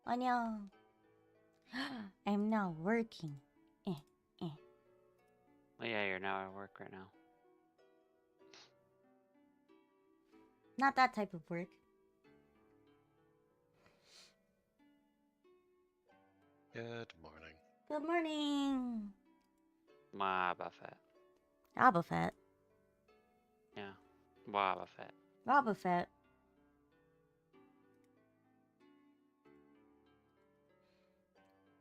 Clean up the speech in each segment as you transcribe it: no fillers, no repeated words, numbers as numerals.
Oh no. I'm not working. Eh, eh. Well, yeah, you're now at work right now. Not that type of work. Good morning. Good morning. Boba Fett. Boba Fett. Yeah. Boba Fett. Boba Fett.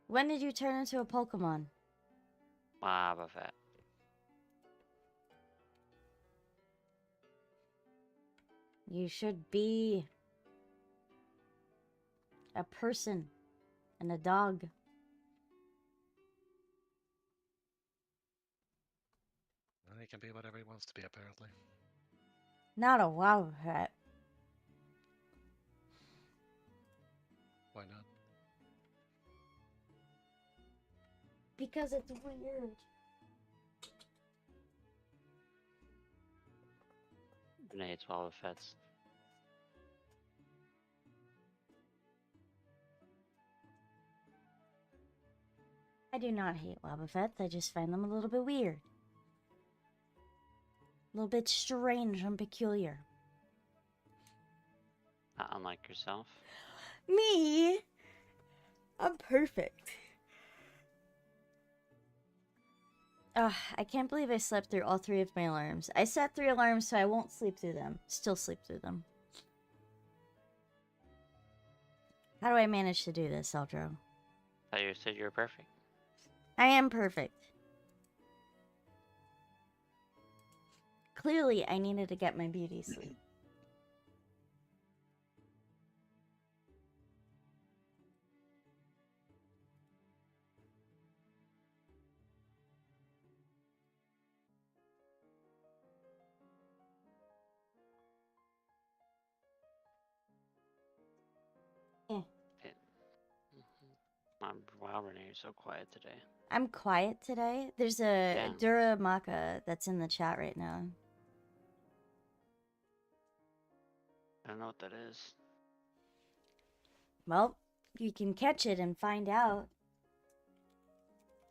When did you turn into a Pokemon? Boba Fett. You should be a person and a dog. Well, he can be whatever he wants to be, apparently. Not a Boba Fett. Why not? Because it's weird. Renee hates Boba Fett's. I do not hate Boba Fett. I just find them a little bit weird. A little bit strange and peculiar. Not unlike yourself. Me? I'm perfect. Ugh, I can't believe I slept through all 3 of my alarms. I set 3 alarms so I won't sleep through them. Still sleep through them. How do I manage to do this, Eldro? Thought you said you were perfect. I am perfect. Clearly, I needed to get my beauty sleep. Eh. Wow, Renee, you're so quiet today. I'm quiet today. There's a Yeah. Dura Maka that's in the chat right now. I don't know what that is. Well, you can catch it and find out.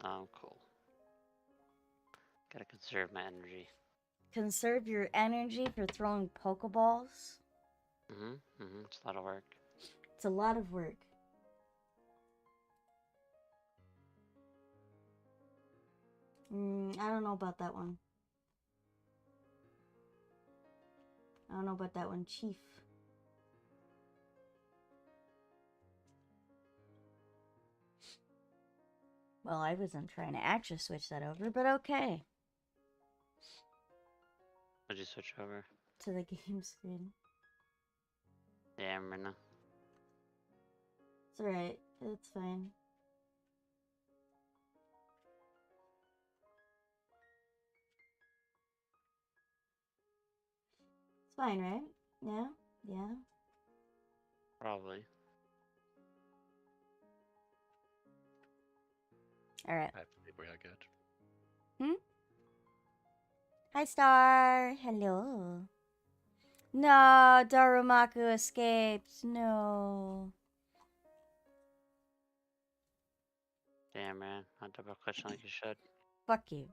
Oh, cool. Gotta conserve my energy. Conserve your energy for throwing Pokeballs. It's a lot of work. It's a lot of work. I don't know about that one. I don't know about that one, Chief. Well, I wasn't trying to actually switch that over, but okay. What'd you switch over? To the game screen. Yeah, Myrna. It's alright. It's fine. It's fine, right? Yeah? Yeah? Probably. Alright. I believe we are good. Hi, Star! Hello. No, Darumaku escaped. No. Damn, man. Not double clutching like you should. Fuck you.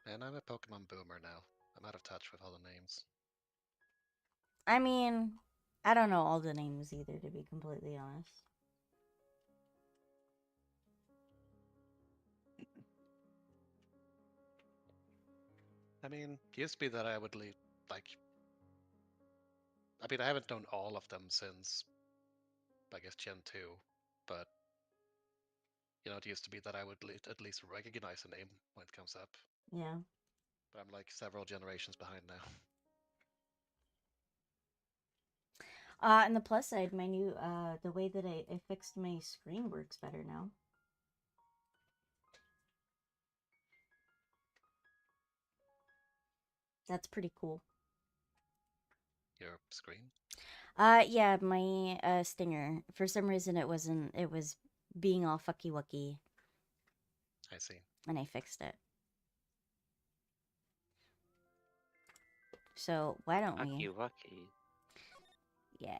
And I'm a Pokemon boomer now. I'm out of touch with all the names. I mean, I don't know all the names either, to be completely honest. I mean, it used to be that I would leave, like... I mean, I haven't known all of them since, I guess, Gen 2, but... You know, it used to be that I would at least recognize a name when it comes up. Yeah. But I'm like several generations behind now. And the plus side, my new, the way that I fixed my screen works better now. That's pretty cool. Your screen? Yeah, my, stinger. For some reason, it wasn't, it was being all fucky-wucky. I see. And I fixed it. So, why don't we? Wucky wucky. Yeah.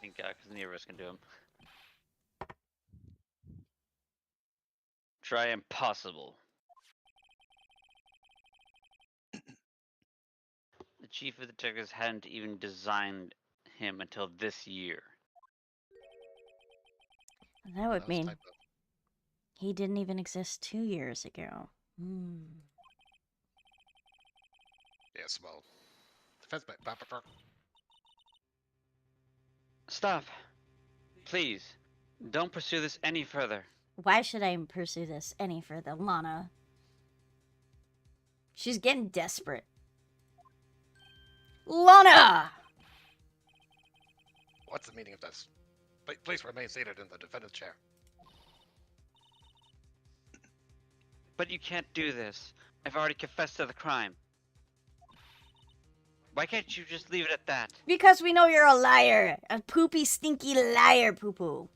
Thank God, because neither of us can do them. Try impossible. The chief of detectives hadn't even designed him until this year. That would was mean typo. he didn't even exist 2 years ago. Yes, well, defense by. Stop! Please, don't pursue this any further. Why should I pursue this any further, Lana? She's getting desperate. Lana! What's the meaning of this? Please remain seated in the defendant's chair. But you can't do this. I've already confessed to the crime. Why can't you just leave it at that? Because we know you're a liar. A poopy, stinky liar, poo-poo.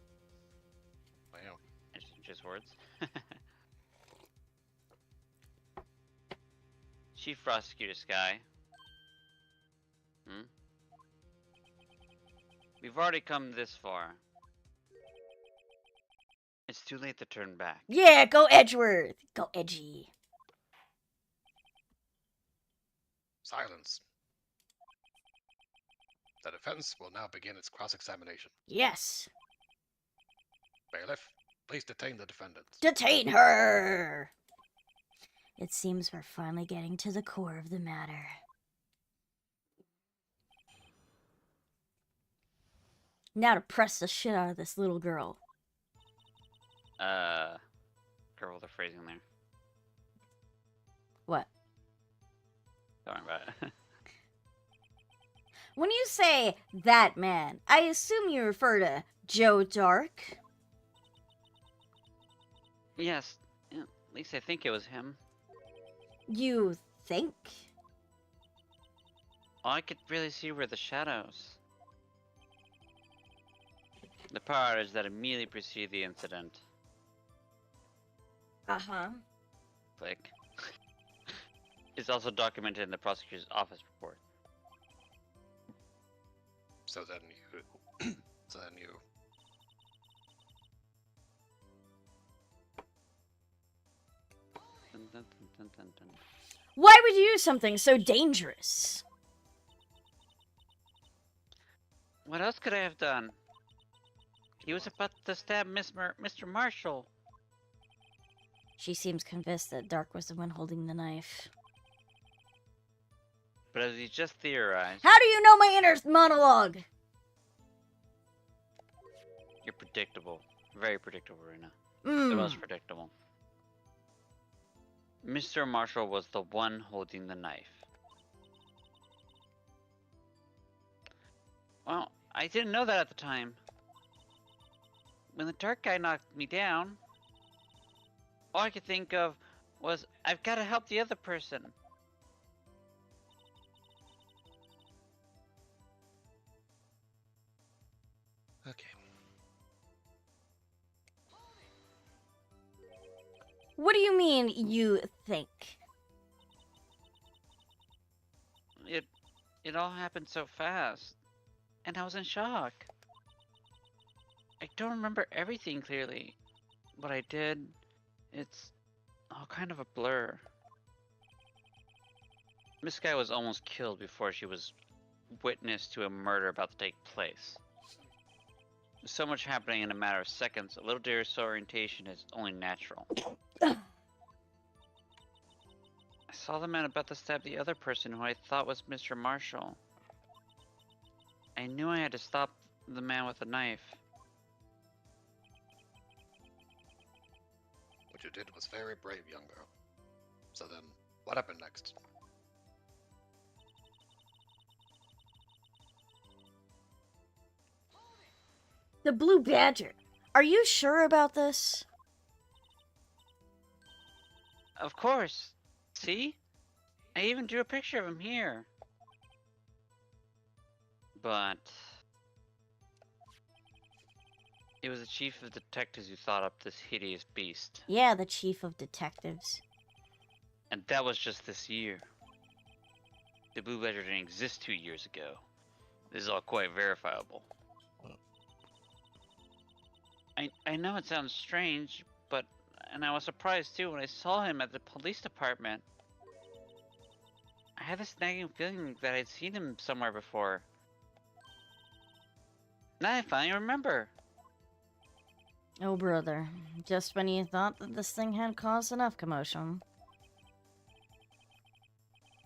Wow. Just words. Chief Prosecutor Sky. We've already come this far. It's too late to turn back. Yeah, go Edgeworth. Go edgy. Silence. The defense will now begin its cross-examination. Yes. Bailiff, please detain the defendant. Detain her! It seems we're finally getting to the core of the matter. Now to press the shit out of this little girl. Careful with the phrasing there. What? Don't worry about it. When you say that man, I assume you refer to Joe Dark. Yes, at least I think it was him. You think? All I could really see were the shadows. The power outage that immediately preceded the incident. Uh-huh. Click. It's also documented in the prosecutor's office report. So then you. Dun, dun, dun, dun, dun, dun. Why would you do something so dangerous? What else could I have done? He was about to stab Mr. Marshall. She seems convinced that Dark was the one holding the knife. But as he just theorized, How do you know my inner monologue? you're predictable. Very predictable, Rena. The most Mmm. predictable. Mr. Marshall was the one holding the knife. Well, I didn't know that at the time. When the dark guy knocked me down, all I could think of was, I've got to help the other person. Okay. What do you mean, you think? It all happened so fast, and I was in shock. I don't remember everything clearly. What I did, it's all kind of a blur. Miss Guy was almost killed before she was witness to a murder about to take place. With so much happening in a matter of seconds, a little disorientation is only natural. I saw the man about to stab the other person who I thought was Mr. Marshall. I knew I had to stop the man with the knife. What you did was very brave, young girl. So then, what happened next? The Blue Badger. Are you sure about this? Of course. See? I even drew a picture of him here. But it was the chief of detectives who thought up this hideous beast. Yeah, the chief of detectives. And that was just this year. The Blue Ledger didn't exist 2 years ago. This is all quite verifiable. I know it sounds strange, but and I was surprised too when I saw him at the police department. I had this nagging feeling that I'd seen him somewhere before. Now I finally remember. Oh, brother. Just when you thought that this thing had caused enough commotion.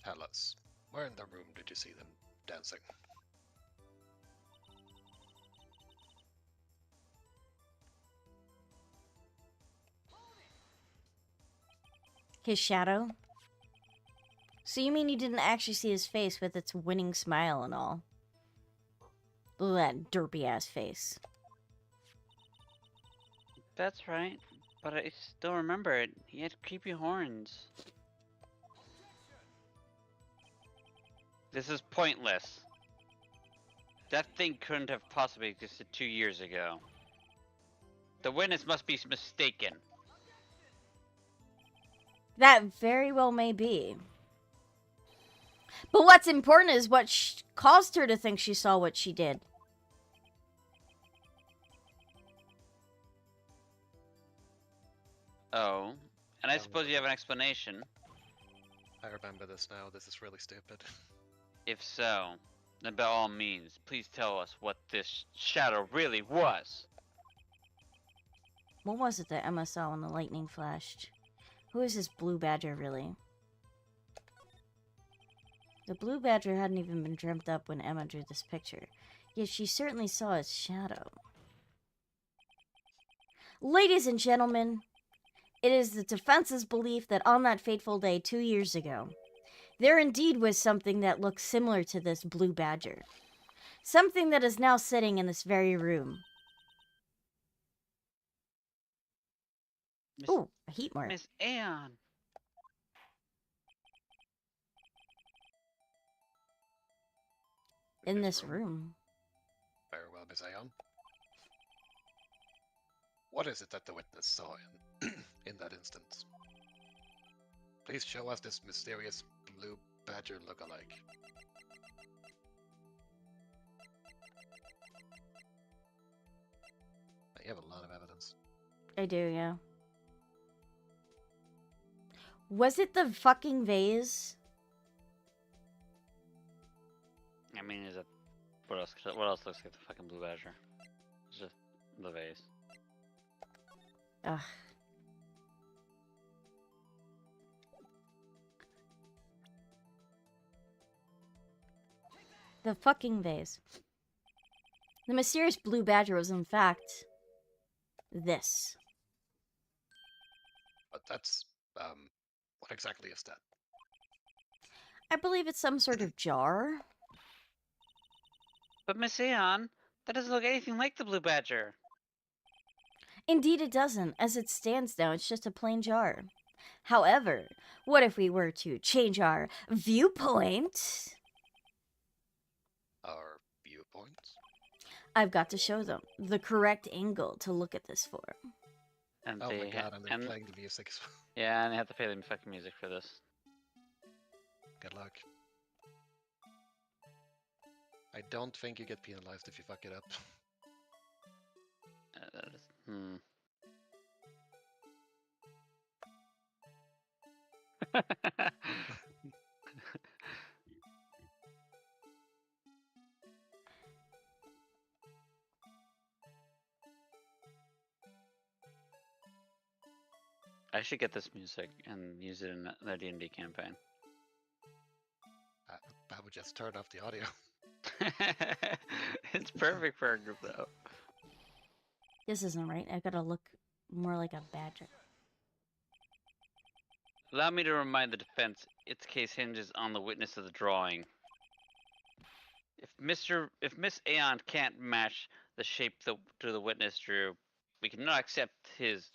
Tell us, where in the room did you see them dancing? His shadow? So you mean you didn't actually see his face with its winning smile and all? Look at that derpy-ass face. That's right, but I still remember it. He had creepy horns. This is pointless. That thing couldn't have possibly existed 2 years ago. The witness must be mistaken. That very well may be. But what's important is what caused her to think she saw what she did. Oh, and I suppose you have an explanation. I remember this now. This is really stupid. If so, then by all means, please tell us what this shadow really was. What was it that Emma saw when the lightning flashed? Who is this blue badger, really? The blue badger hadn't even been dreamt up when Emma drew this picture, yet she certainly saw its shadow. Ladies and gentlemen, it is the defense's belief that on that fateful day 2 years ago, there indeed was something that looked similar to this blue badger. Something that is now sitting in this very room. Ooh, a heat mark. Miss Aeon. In this room. Very well, Miss Aeon. What is it that the witness saw in that instance? Please show us this mysterious blue badger look-alike. You have a lot of evidence. I do, yeah. Was it the fucking vase? I mean, is it... What else looks like the fucking blue badger? It's just the vase. Ugh. The fucking vase. The mysterious blue badger was in fact this. But that's, what exactly is that? I believe it's some sort of jar. But Miss Aeon, that doesn't look anything like the blue badger. Indeed it doesn't. As it stands now, it's just a plain jar. However, what if we were to change our viewpoint? Our viewpoints? I've got to show them the correct angle to look at this for. And Oh they my god, and they're playing the music. Yeah, and they have to pay the fucking music for this. Good luck. I don't think you get penalized if you fuck it up. I should get this music and use it in the D&D campaign. I would just turn off the audio. It's perfect for our group, though. This isn't right. I gotta look more like a badger. Allow me to remind the defense, its case hinges on the witness of the drawing. If Miss Aeon can't match the shape to the witness drew, we cannot accept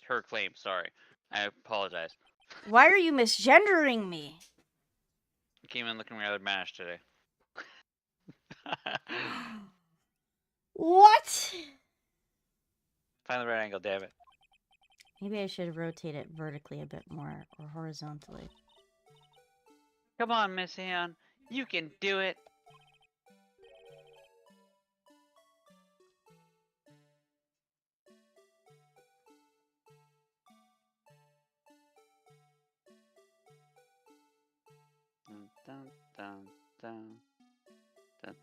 her claim. Sorry, I apologize. Why are you misgendering me? I came in looking rather mashed today. What? Find the right angle, damn it. Maybe I should rotate it vertically a bit more, or horizontally. Come on, Miss Aeon, you can do it.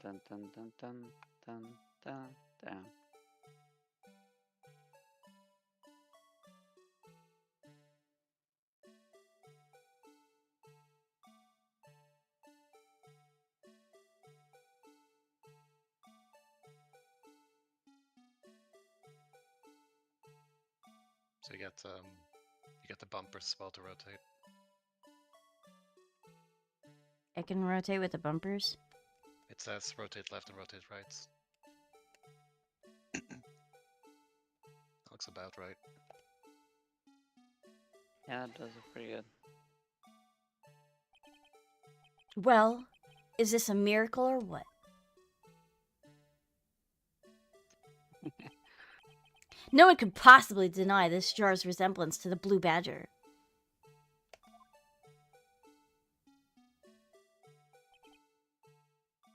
dun dun dun dun dun dun dun. So you get the bumpers as well to rotate. I can rotate with the bumpers. It says rotate left and rotate right. That looks about right. Yeah, that does look pretty good. Well, is this a miracle or what? No one could possibly deny this jar's resemblance to the blue badger.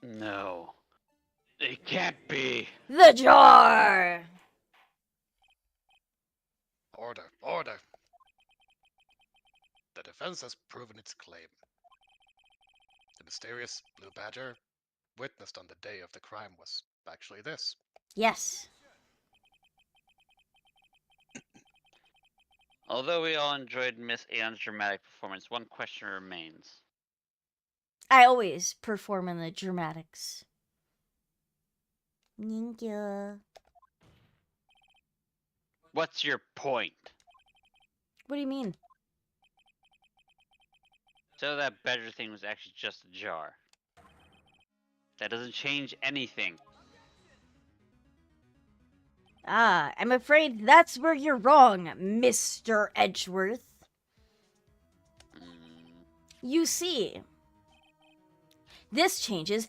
No. It can't be. The jar! Order! Order! The defense has proven its claim. The mysterious blue badger witnessed on the day of the crime was actually this. Yes. Although we all enjoyed Miss Aeon's dramatic performance, one question remains. I always perform in the dramatics. Thank you. What's your point? What do you mean? So that badger thing was actually just a jar. That doesn't change anything. Ah, I'm afraid that's where you're wrong, Mr. Edgeworth. You see, this changes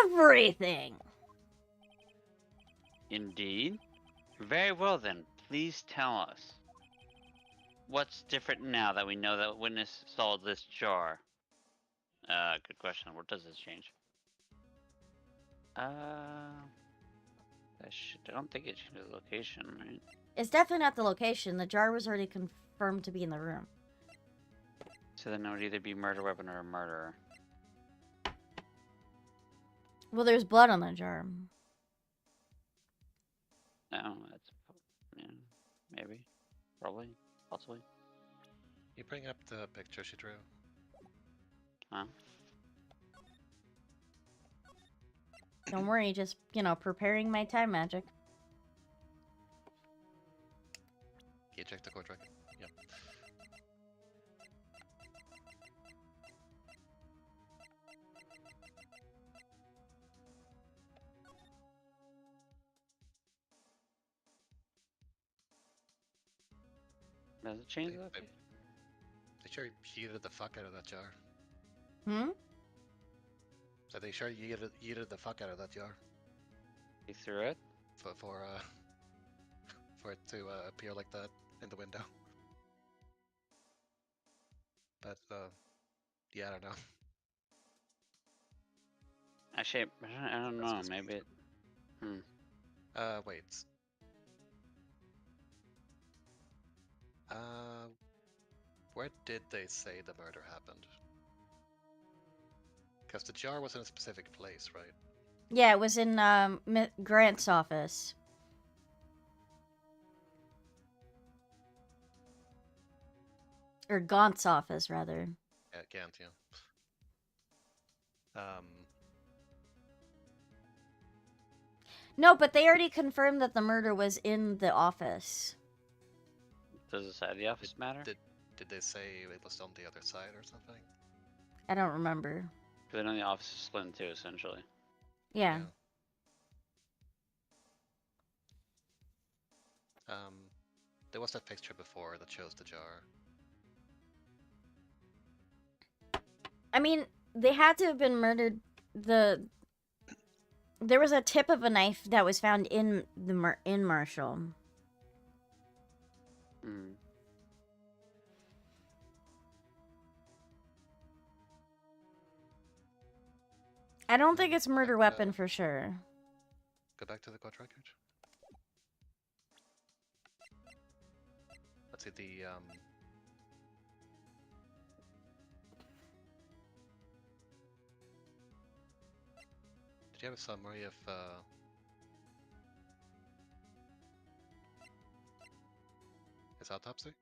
everything. Indeed? Very well then, please tell us. What's different now that we know that witness saw this jar? Good question. What does this change? I don't think it changed the location, right? It's definitely not the location. The jar was already confirmed to be in the room. So then it would either be murder weapon or a murderer. Well, there's blood on the jar. No, that's yeah, maybe, probably, possibly. You bring up the picture she drew. Huh? Don't worry, just, preparing my time magic. Can you check the core track? Yep. Does it change They- that? they- They sure yeeted the fuck out of that jar. Hmm? So they sure yeeted the fuck out of that jar You threw it? for for it to appear like that in the window. But yeah, I don't know. Actually, I don't That's know. just me. Maybe it. Wait. Where did they say the murder happened? Because the jar was in a specific place, right? Yeah, it was in Grant's office. Or Gaunt's office, rather. Yeah, Gant, yeah. No, but they already confirmed that the murder was in the office. Does the side of the office matter? Did they say it was on the other side or something? I don't remember. Because I know the office is split in two, essentially. Yeah. There was that picture before that shows the jar. I mean, they had to have been murdered. There was a tip of a knife that was found in in Marshall. Hmm. I don't think it's murder weapon for sure. Go back to the court record. Let's see the Could you have a summary of his autopsy?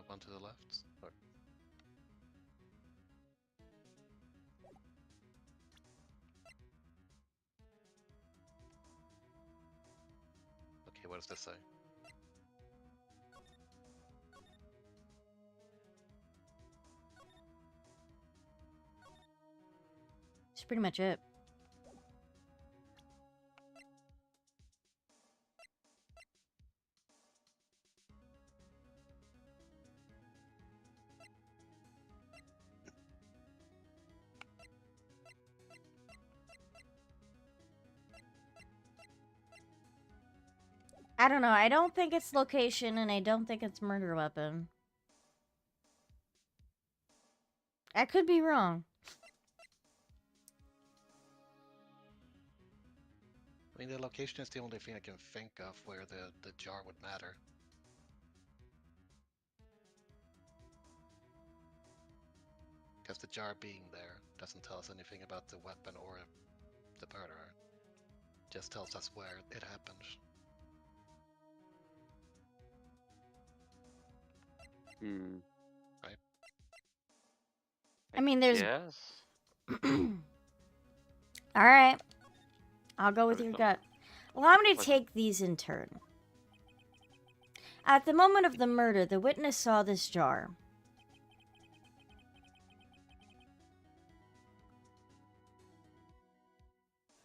One to the left. Or... Okay, what does this say? That's pretty much it. I don't know. I don't think it's location, and I don't think it's murder weapon. I could be wrong. I mean, the location is the only thing I can think of where the jar would matter. Because the jar being there doesn't tell us anything about the weapon or the murderer. Just tells us where it happened. Hmm. Right? I mean, there's... Yes. Alright. I'll go with What your is gut. Allow me to What's- take these in turn. At the moment of the murder, the witness saw this jar.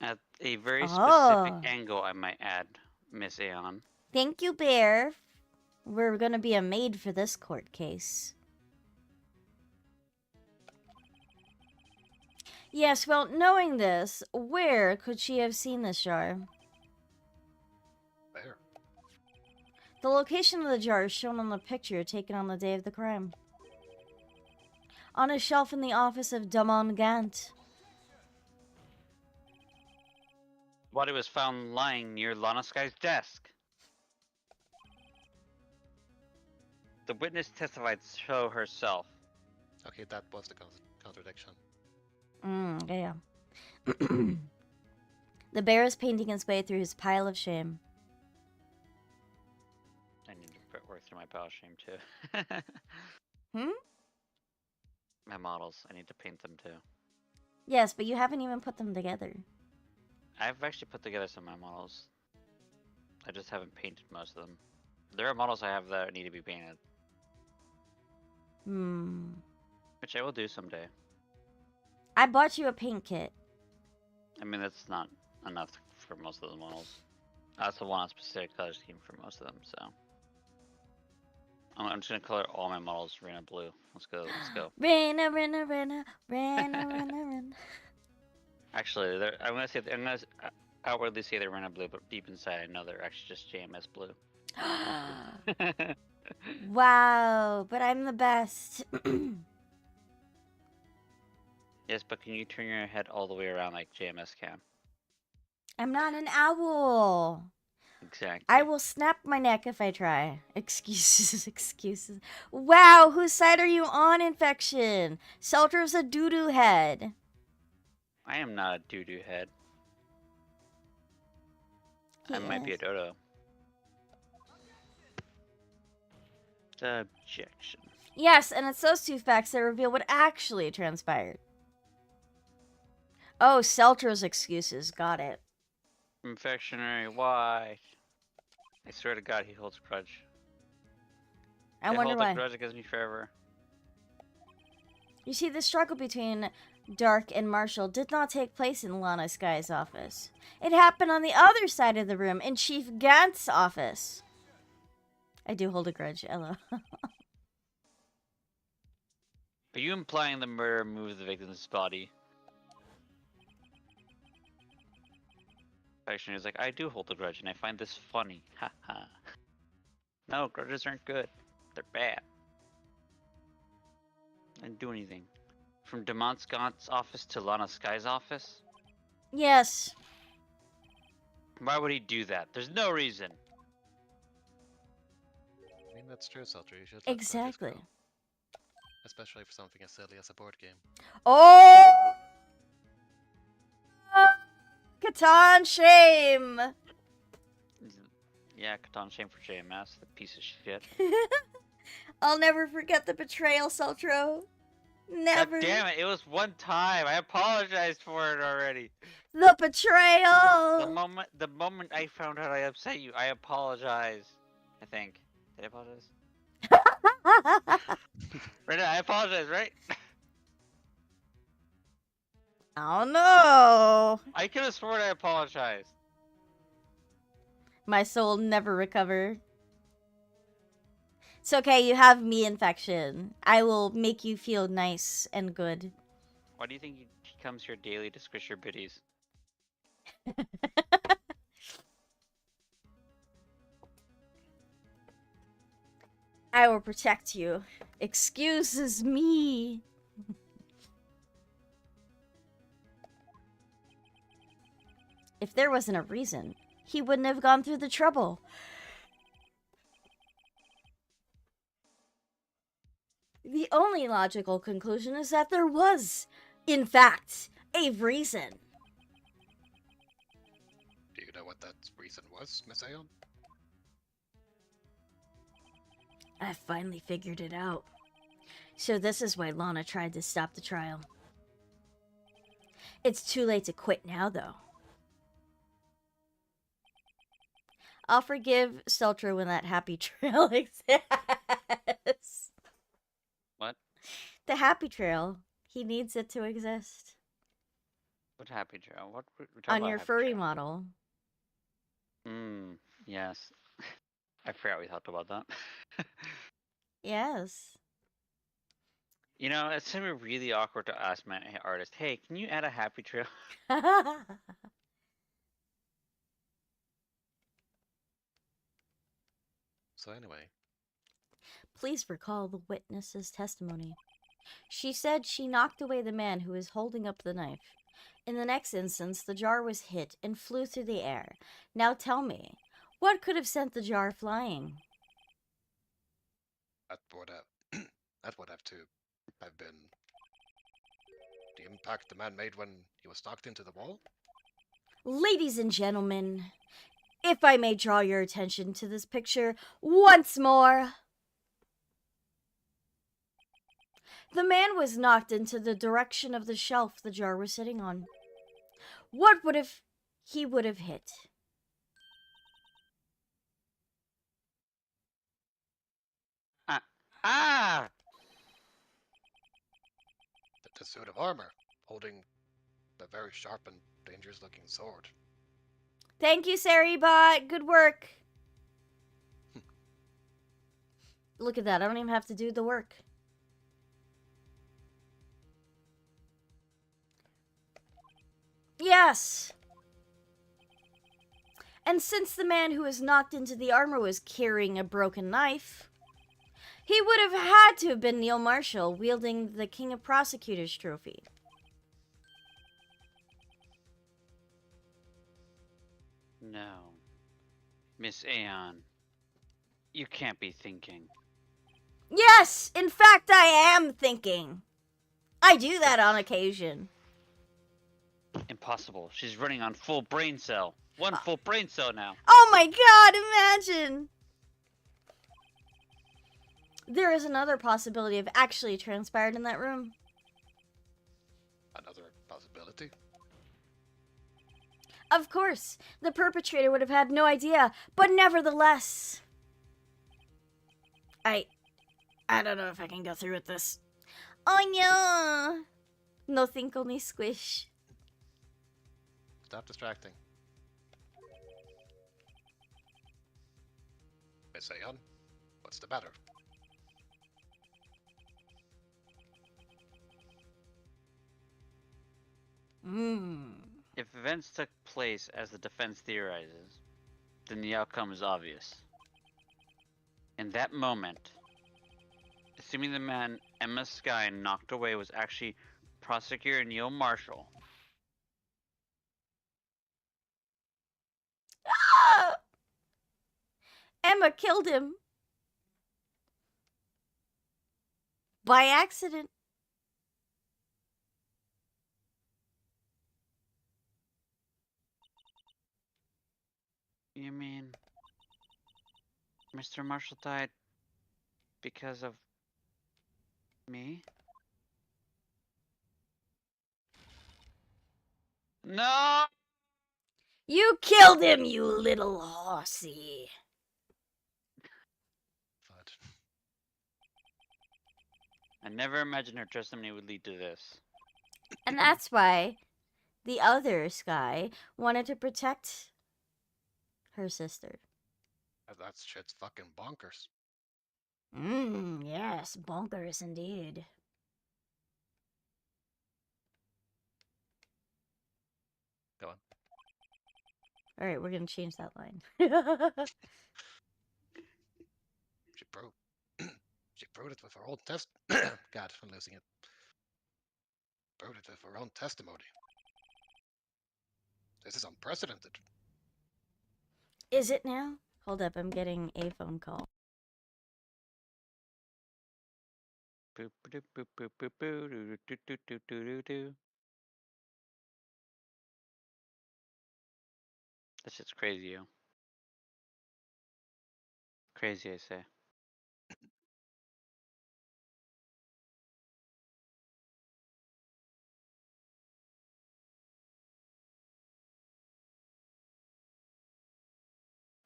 At a very Oh. specific angle, I might add, Miss Aeon. Thank you, Bear. We're gonna be a maid for this court case. Yes, well, knowing this, where could she have seen this jar? There. The location of the jar is shown on the picture taken on the day of the crime. On a shelf in the office of Damon Gant. The body was found lying near Lana Sky's desk. The witness testified to show herself. Okay, that was the contradiction. Yeah. The bear is painting his way through his pile of shame. I need to work through my pile of shame too. Hmm? My models, I need to paint them too. Yes, but you haven't even put them together. I've actually put together some of my models. I just haven't painted most of them. There are models I have that need to be painted, which I will do someday. I bought you a paint kit. I mean, that's not enough for most of the models. That's the one on specific color scheme for most of them, so. I'm just gonna color all my models Rena blue. Let's go, let's go. Rena, Rena, Rena, Rena, Rena, Rena. Actually, I'm gonna outwardly say they're Rena blue, but deep inside I know they're actually just JMS blue. Wow, but I'm the best. Yes, but can you turn your head all the way around like JMS can? I'm not an owl. Exactly. I will snap my neck if I try. Excuses, excuses. Wow, whose side are you on, Infection? Selter's a doo-doo head. I am not a doo-doo head. I might be a dodo. Objection. Yes, and it's those two facts that reveal what actually transpired. Oh, Seltra's excuses. Got it. Infectionary, why? I swear to God, he holds a grudge. I He'll wonder hold why. a grudge against me forever. You see, the struggle between Dark and Marshall did not take place in Lana Sky's office. It happened on the other side of the room, in Chief Gant's office. I do hold a grudge, Ella. Are you implying the murderer moved the victim's body? Infectionary is like, I do hold a grudge, and I find this funny. Haha. No, grudges aren't good. They're bad. I didn't do anything. From Demont Scott's office to Lana Sky's office? Yes. Why would he do that? There's no reason. I mean, that's true, Seltzer. You should let grudges Exactly. go. especially for something as silly as a board game. Oh! Catan shame! Yeah, Catan shame for JMS, the piece of shit. I'll never forget the betrayal, Sultro. Never. God damn it, it was one time. I apologized for it already. The betrayal! The moment I found out I upset you, I apologized. I think. Did I apologize? Right now, I apologize, right? Oh no! I could have sworn I apologized. My soul never recover. It's okay, you have me infection. I will make you feel nice and good. Why do you think he comes here daily to squish your biddies? I will protect you. Excuses me. If there wasn't a reason, he wouldn't have gone through the trouble. The only logical conclusion is that there was, in fact, a reason. Do you know what that reason was, Miss Aeon? I finally figured it out. So this is why Lana tried to stop the trial. It's too late to quit now, though. I'll forgive Steltra when that happy trail exists. What? The happy trail. He needs it to exist. What happy trail? What we're talking On about your happy furry trail. model. Yes. I forgot we talked about that. Yes. You know, it's gonna be really awkward to ask my artist, hey, can you add a happy trail? So anyway, Please recall the witness's testimony. She said she knocked away the man who was holding up the knife. In the next instance, the jar was hit and flew through the air. Now tell me, what could have sent the jar flying? that would have that would have to have been the impact the man made when he was knocked into the wall. Ladies and gentlemen, if I may draw your attention to this picture once more. The man was knocked into the direction of the shelf the jar was sitting on. What he would have hit? Ah! The suit of armor, holding a very sharp and dangerous-looking sword. Thank you, Saribot. Good work. Look at that. I don't even have to do the work. Yes. And since the man who was knocked into the armor was carrying a broken knife, he would have had to have been Neil Marshall wielding the King of Prosecutors trophy. No. Miss Aeon, you can't be thinking. Yes, in fact, I am thinking. I do that on occasion. Impossible. She's running on full brain cell. One full brain cell now. Oh my god, imagine! There is another possibility of actually transpired in that room. Another possibility. Of course, the perpetrator would have had no idea, but nevertheless... I don't know if I can go through with this. Oh no! No tinkle ni squish. Stop distracting. Miss Aeon, what's the matter? If events took place as the defense theorizes, then the outcome is obvious. In that moment, assuming the man Emma Sky knocked away was actually Prosecutor Neil Marshall, Ah! Emma killed him. By accident. You mean Mr. Marshall died because of me? No! You killed him, you little horsey. But I never imagined her testimony would lead to this. And that's why the other Sky wanted to protect her sister. that shit's fucking bonkers. Yes, bonkers indeed. Go on. Alright, we're gonna change that line. She proved. She proved it with her own test. God, I'm losing it. Proved it with her own testimony. This is unprecedented. Is it now? Hold up, I'm getting a phone call. Boop boop boop boop boop boo doo doo doo doo doo doo doo. That shit's crazy, yo. Crazy, I say.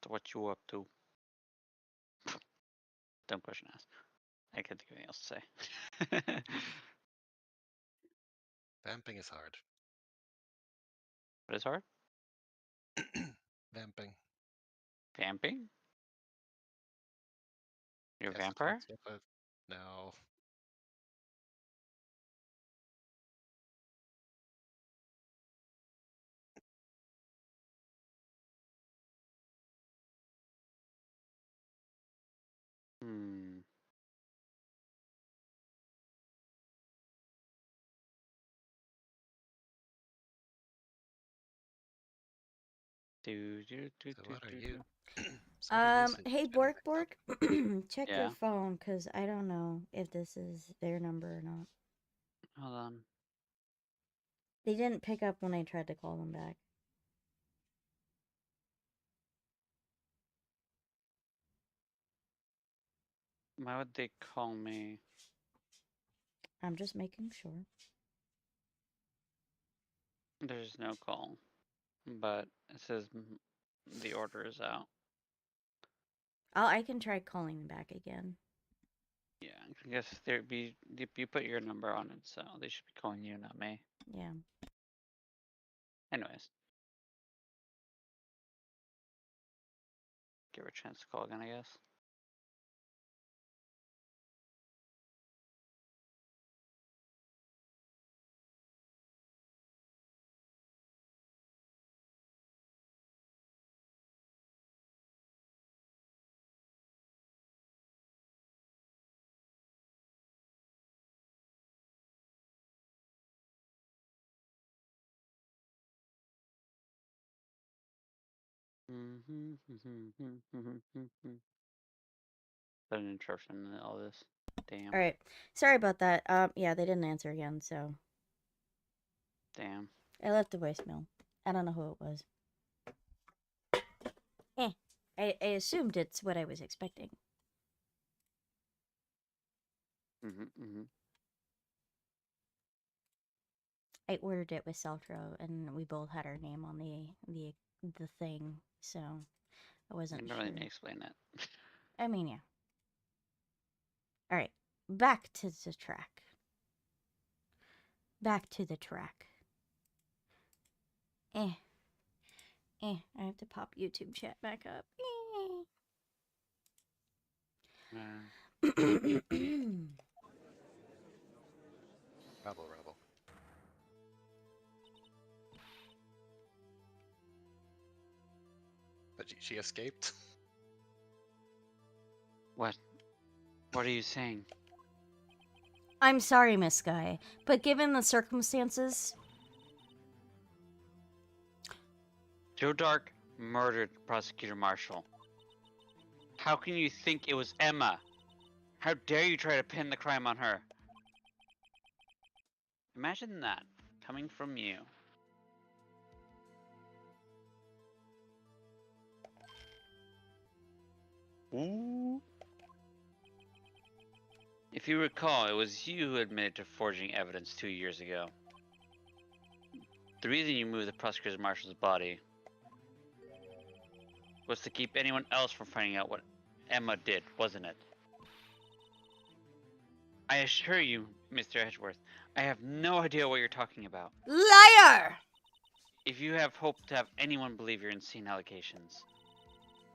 So what you up to? Dumb question asked. I can't think of anything else to say. Vamping is hard. What is hard? Vamping. Vamping? You're a Yes, it vampire? fucks you up. No. Hmm. Do, do, do, So do, what are do, you? do. So what are you saying? Hey Jenny Bork, McDonald? check Yeah. your phone, cause I don't know if this is their number or not. Hold on. They didn't pick up when I tried to call them back. Why would they call me? I'm just making sure. There's no call. But it says the order is out. I can try calling them back again. Yeah, I guess there'd be you put your number on it, so they should be calling you, not me. Yeah. Anyways, give her a chance to call again, I guess. But an interruption in all this. Damn. All right. Sorry about that. Yeah, they didn't answer again, so Damn. I left a voicemail. I don't know who it was. I assumed it's what I was expecting. I ordered it with Celtro, and we both had our name on the thing, so I wasn't You sure. don't really need to explain that. I mean, yeah. All right, back to the track. Back to the track. I have to pop YouTube chat back up. Rebel, rebel. But she escaped. What? What are you saying? I'm sorry, Miss Sky, but given the circumstances, Joe Dark murdered Prosecutor Marshall. How can you think it was Emma? How dare you try to pin the crime on her? Imagine that coming from you. Ooh. If you recall, it was you who admitted to forging evidence 2 years ago. The reason you moved the prosecutor's marshal's body was to keep anyone else from finding out what Emma did, wasn't it? I assure you, Mr. Edgeworth, I have no idea what you're talking about. Liar! If you have hoped to have anyone believe your insane allegations,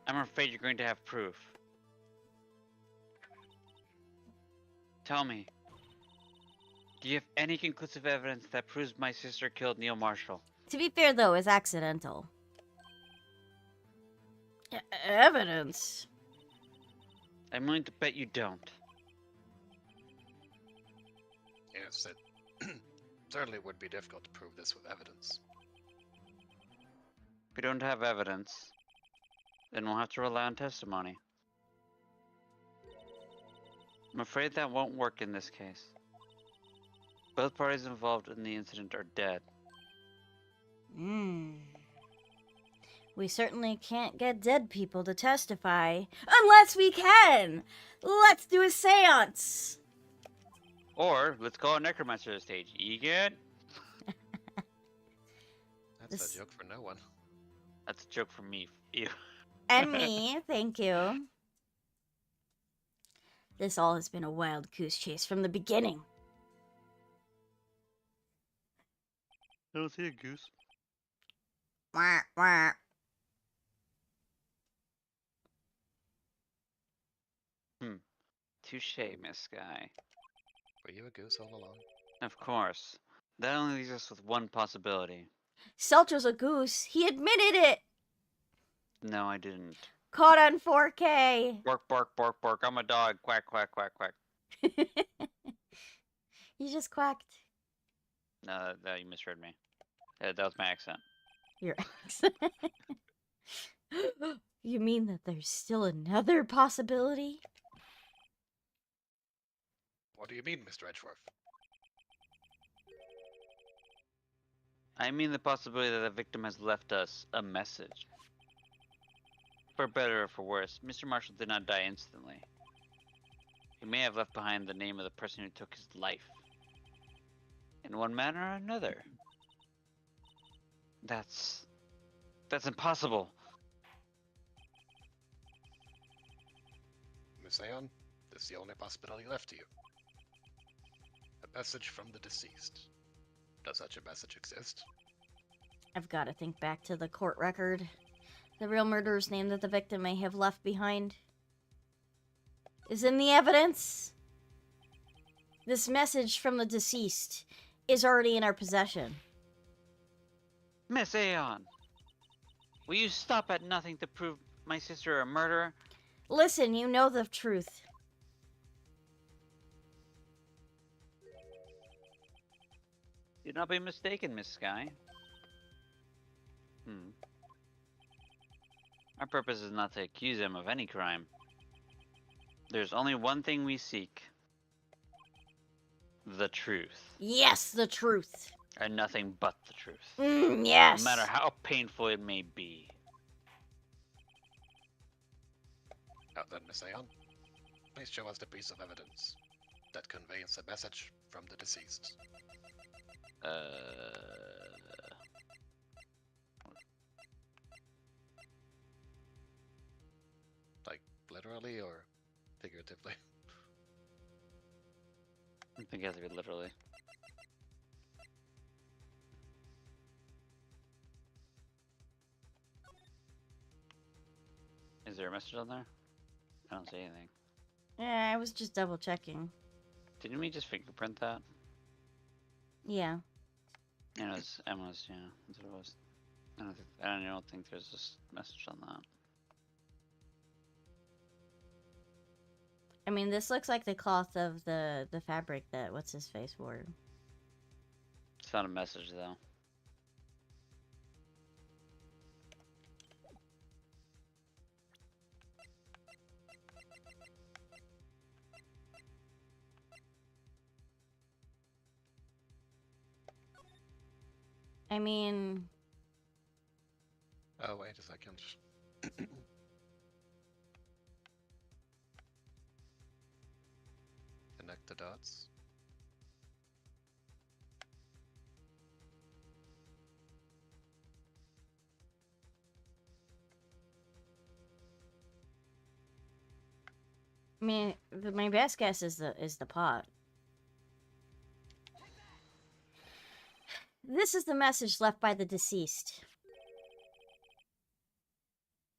I'm afraid you're going to have proof. Tell me, do you have any conclusive evidence that proves my sister killed Neil Marshall? To be fair, though, it's accidental. Evidence? I'm willing to bet you don't. Yes, it certainly would be difficult to prove this with evidence. If we don't have evidence, then we'll have to rely on testimony. I'm afraid that won't work in this case. Both parties involved in the incident are dead. We certainly can't get dead people to testify. Unless we can! Let's do a seance! Or, let's call a necromancer to the stage. Egan? That's a joke for no one. That's a joke for me. Ew. And me, thank you. This all has been a wild goose chase from the beginning. I don't see a goose. Wah, wah. Touche, Miss Sky. Were you a goose all along? Of course. That only leaves us with one possibility. Seltra's a goose. He admitted it. No, I didn't. Caught on 4K. Bark, bark, bark, bark. I'm a dog. Quack, quack, quack, quack. You just quacked. No, you misheard me. That was my accent. Your accent. You mean that there's still another possibility? What do you mean, Mr. Edgeworth? I mean the possibility that the victim has left us a message. For better or for worse, Mr. Marshall did not die instantly. He may have left behind the name of the person who took his life. In one manner or another. That's impossible. Miss Aeon, this is the only possibility left to you. A message from the deceased. Does such a message exist? I've got to think back to the court record. The real murderer's name that the victim may have left behind is in the evidence. This message from the deceased is already in our possession. Miss Aeon, will you stop at nothing to prove my sister a murderer? Listen, you know the truth. Do not be mistaken, Miss Sky. Our purpose is not to accuse him of any crime. There's only one thing we seek. The truth. Yes, the truth. And nothing but the truth. Yes. No matter how painful it may be. Now then, Miss Aeon, please show us the piece of evidence that conveys a message from the deceased. Like, literally or figuratively? I think it has to be literally. Is there a message on there? I don't see anything. Yeah, I was just double checking. Didn't we just fingerprint that? Yeah. Yeah, it was Emma's, yeah, that's what it was. I don't think there's this message on that. I mean, this looks like the cloth of the fabric that what's-his-face wore. It's not a message, though. I mean, Oh, wait a second. Connect the dots. my best guess is the pot. This is the message left by the deceased.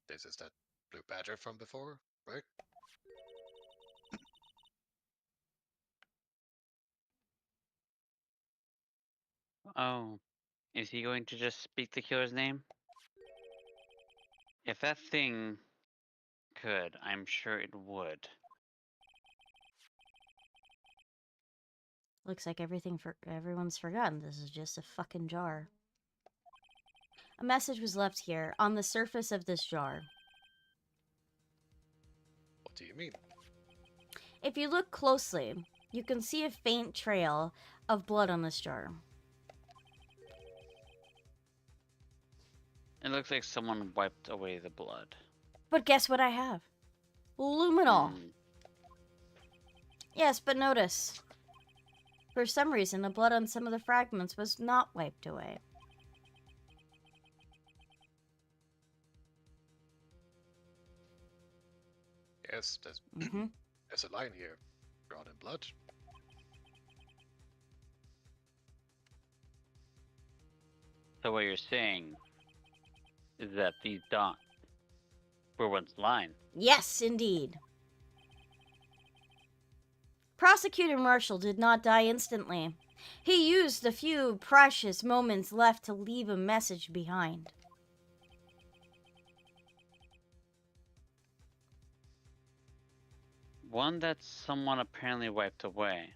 This is that blue badger from before, right? Oh, is he going to just speak the killer's name? If that thing could, I'm sure it would. Looks like everyone's forgotten. This is just a fucking jar. A message was left here on the surface of this jar. What do you mean? If you look closely, you can see a faint trail of blood on this jar. It looks like someone wiped away the blood. But guess what I have? Luminol. Hmm. Yes, but notice. For some reason, the blood on some of the fragments was not wiped away. Yes, there's Mm-hmm. there's a line here, drawn in blood. So what you're saying is that these dots were once lines. Yes, indeed. Prosecutor Marshall did not die instantly. He used the few precious moments left to leave a message behind. One that someone apparently wiped away.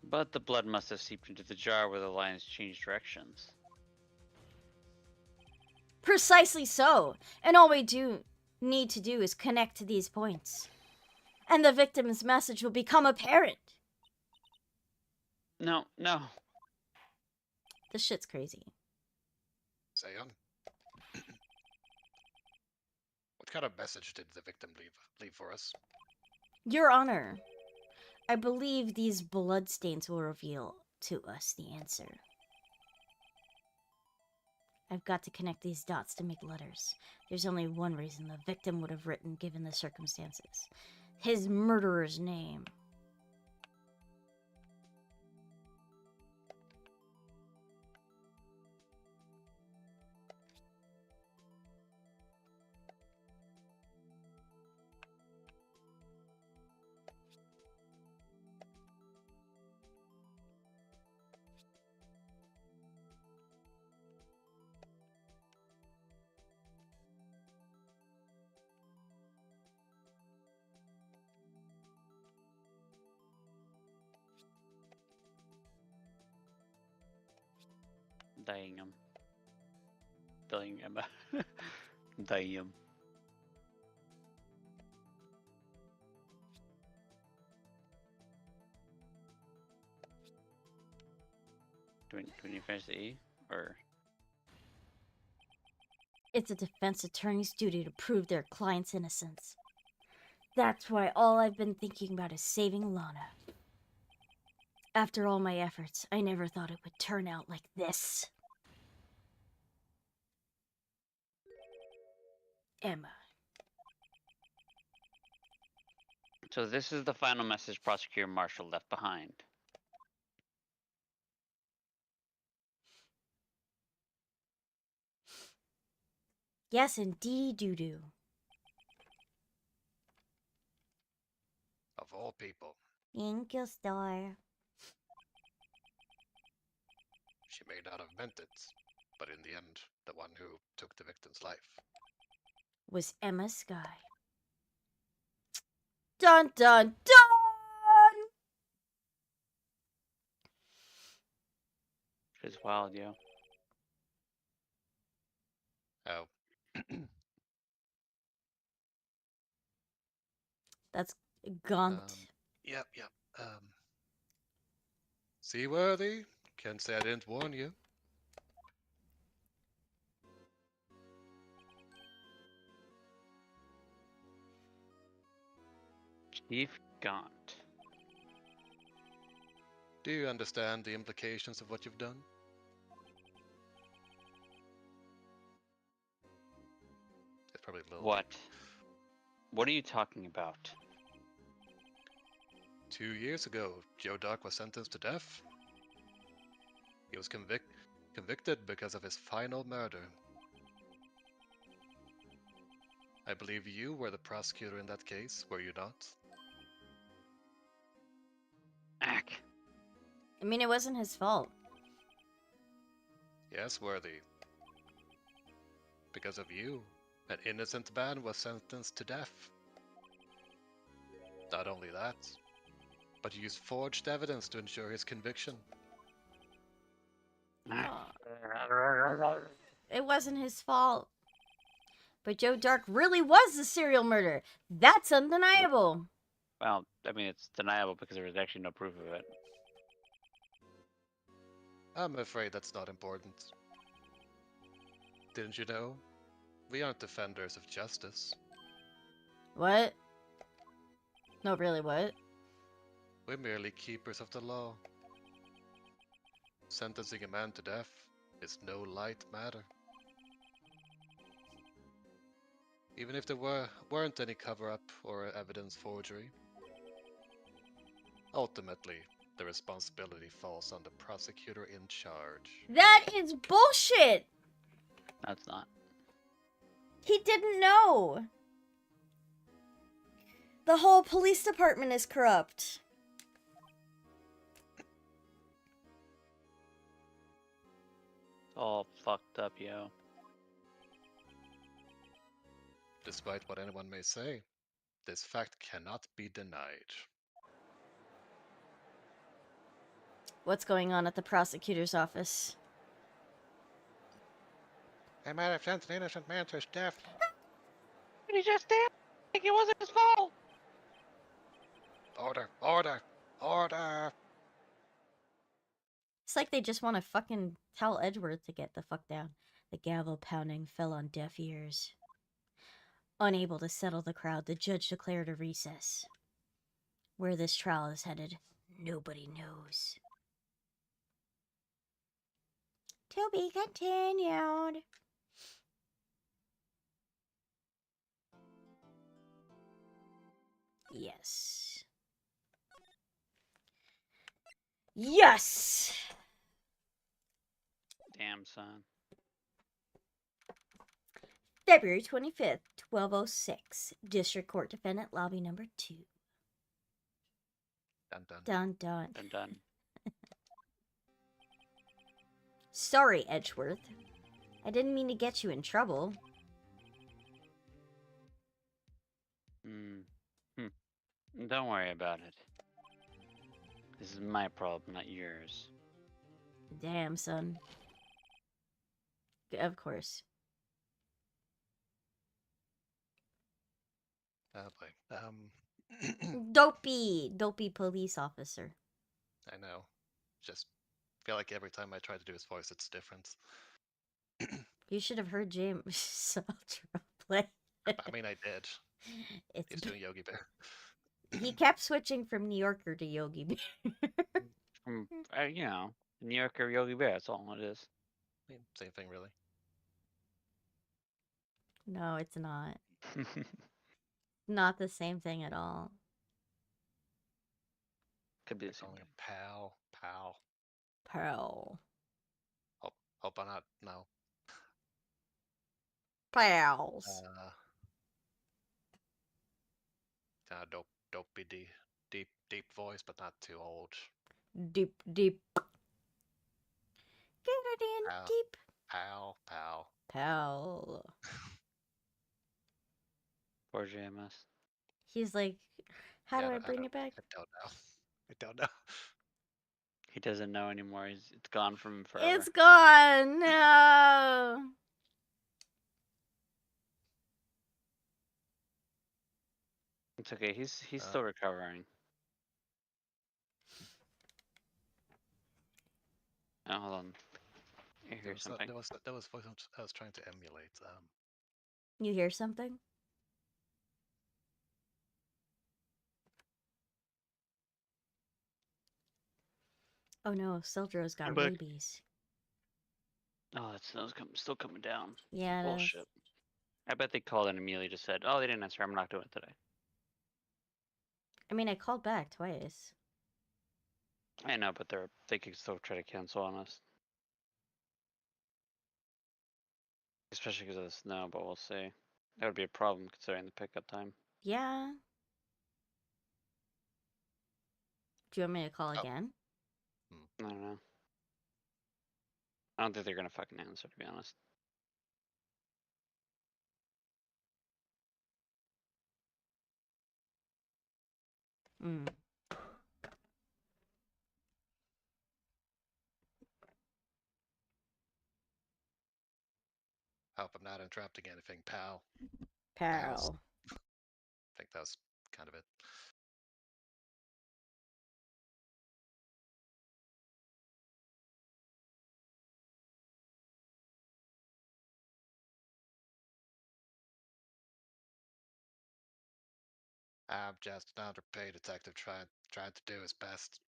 But the blood must have seeped into the jar where the lines changed directions. Precisely so. And all we need to do is connect to these points. And the victim's message will become apparent. No. This shit's crazy. Say on. What kind of message did the victim leave for us? Your Honor, I believe these bloodstains will reveal to us the answer. I've got to connect these dots to make letters. There's only one reason the victim would have written given the circumstances. His murderer's name. Dying him. Dying Emma. Dying him. Do we need to finish the E? Or... It's a defense attorney's duty to prove their client's innocence. That's why all I've been thinking about is saving Lana. After all my efforts, I never thought it would turn out like this. Emma. So this is the final message Prosecutor Marshall left behind. Yes, indeedy doo-doo. Of all people, Thank you, Star. she may not have meant it, but in the end, the one who took the victim's life Was Emma Sky. Dun dun dun! It's wild, yo. Oh. That's gaunt. Yep. Seaworthy, Can't say I didn't warn you. Chief Gaunt. Do you understand the implications of what you've done? It's probably a little. What? What are you talking about? 2 years ago, Joe Dark was sentenced to death. He was convicted because of his final murder. I believe you were the prosecutor in that case, were you not? Ack. I mean, it wasn't his fault. Yes, Worthy. Because of you, an innocent man was sentenced to death. Not only that, but you used forged evidence to ensure his conviction. It wasn't his fault. But Joe Dark really was the serial murderer. That's undeniable. Well, I mean, it's deniable because there was actually no proof of it. I'm afraid that's not important. Didn't you know? We aren't defenders of justice. What? No, really, what? We're merely keepers of the law. Sentencing a man to death is no light matter. Even if there weren't any cover-up or evidence forgery. Ultimately, the responsibility falls on the prosecutor in charge. That is bullshit! That's not. He didn't know. The whole police department is corrupt. It's all fucked up, yo. Despite what anyone may say, this fact cannot be denied. What's going on at the prosecutor's office? I might have sent an innocent man to his death. But he just did. Like it wasn't his fault. Order! Order! Order! It's like they just want to fucking tell Edgeworth to get the fuck down. The gavel pounding fell on deaf ears. Unable to settle the crowd, the judge declared a recess. Where this trial is headed, nobody knows. To be continued. Yes. Yes! Damn, son. February 25th, 1206. District Court Defendant, Lobby Number 2. Dun dun. Dun dun. Done, done. Sorry, Edgeworth. I didn't mean to get you in trouble. Don't worry about it. This is my problem, not yours. Damn, son. Of course. Oh boy. Dopey police officer. I know. Just feel like every time I try to do his voice, it's different. You should have heard James Saltra play. I mean, I did. It's He's doing Yogi Bear. he kept switching from New Yorker to Yogi Bear. From, you know, New Yorker Yogi Bear, that's all it is. I mean, same thing, really. No, it's not. Not the same thing at all. Could be the same Calling him thing. pal, pal. Pearl. Hope I'm not. No. Pals. Dopey deep voice, but not too old. Deep. Get it in Pal. deep. Pal. Pal. Poor JMS. He's like, how Yeah, do I bring it back? I don't know. I don't know. He doesn't know anymore. It's gone from him forever. It's gone. No. It's okay. He's still recovering. Oh, hold on. I hear something. That was what I was trying to emulate. You hear something? Oh no, Sildro's got I'm back. rabies. Oh, that snow's still coming down. Yeah, it is. Bullshit. I bet they called and immediately just said, "Oh, they didn't answer. I'm not doing it today." I mean, I called back twice. I know, but they could still try to cancel on us, especially because of the snow. But we'll see. That would be a problem considering the pickup time. Yeah. Do you want me to call Oh. again? I don't know. I don't think they're gonna fucking answer, to be honest. Hmm. Hope I'm not interrupting anything, pal. Pal. I think that was kind of it. I'm just an underpaid detective trying to do his best.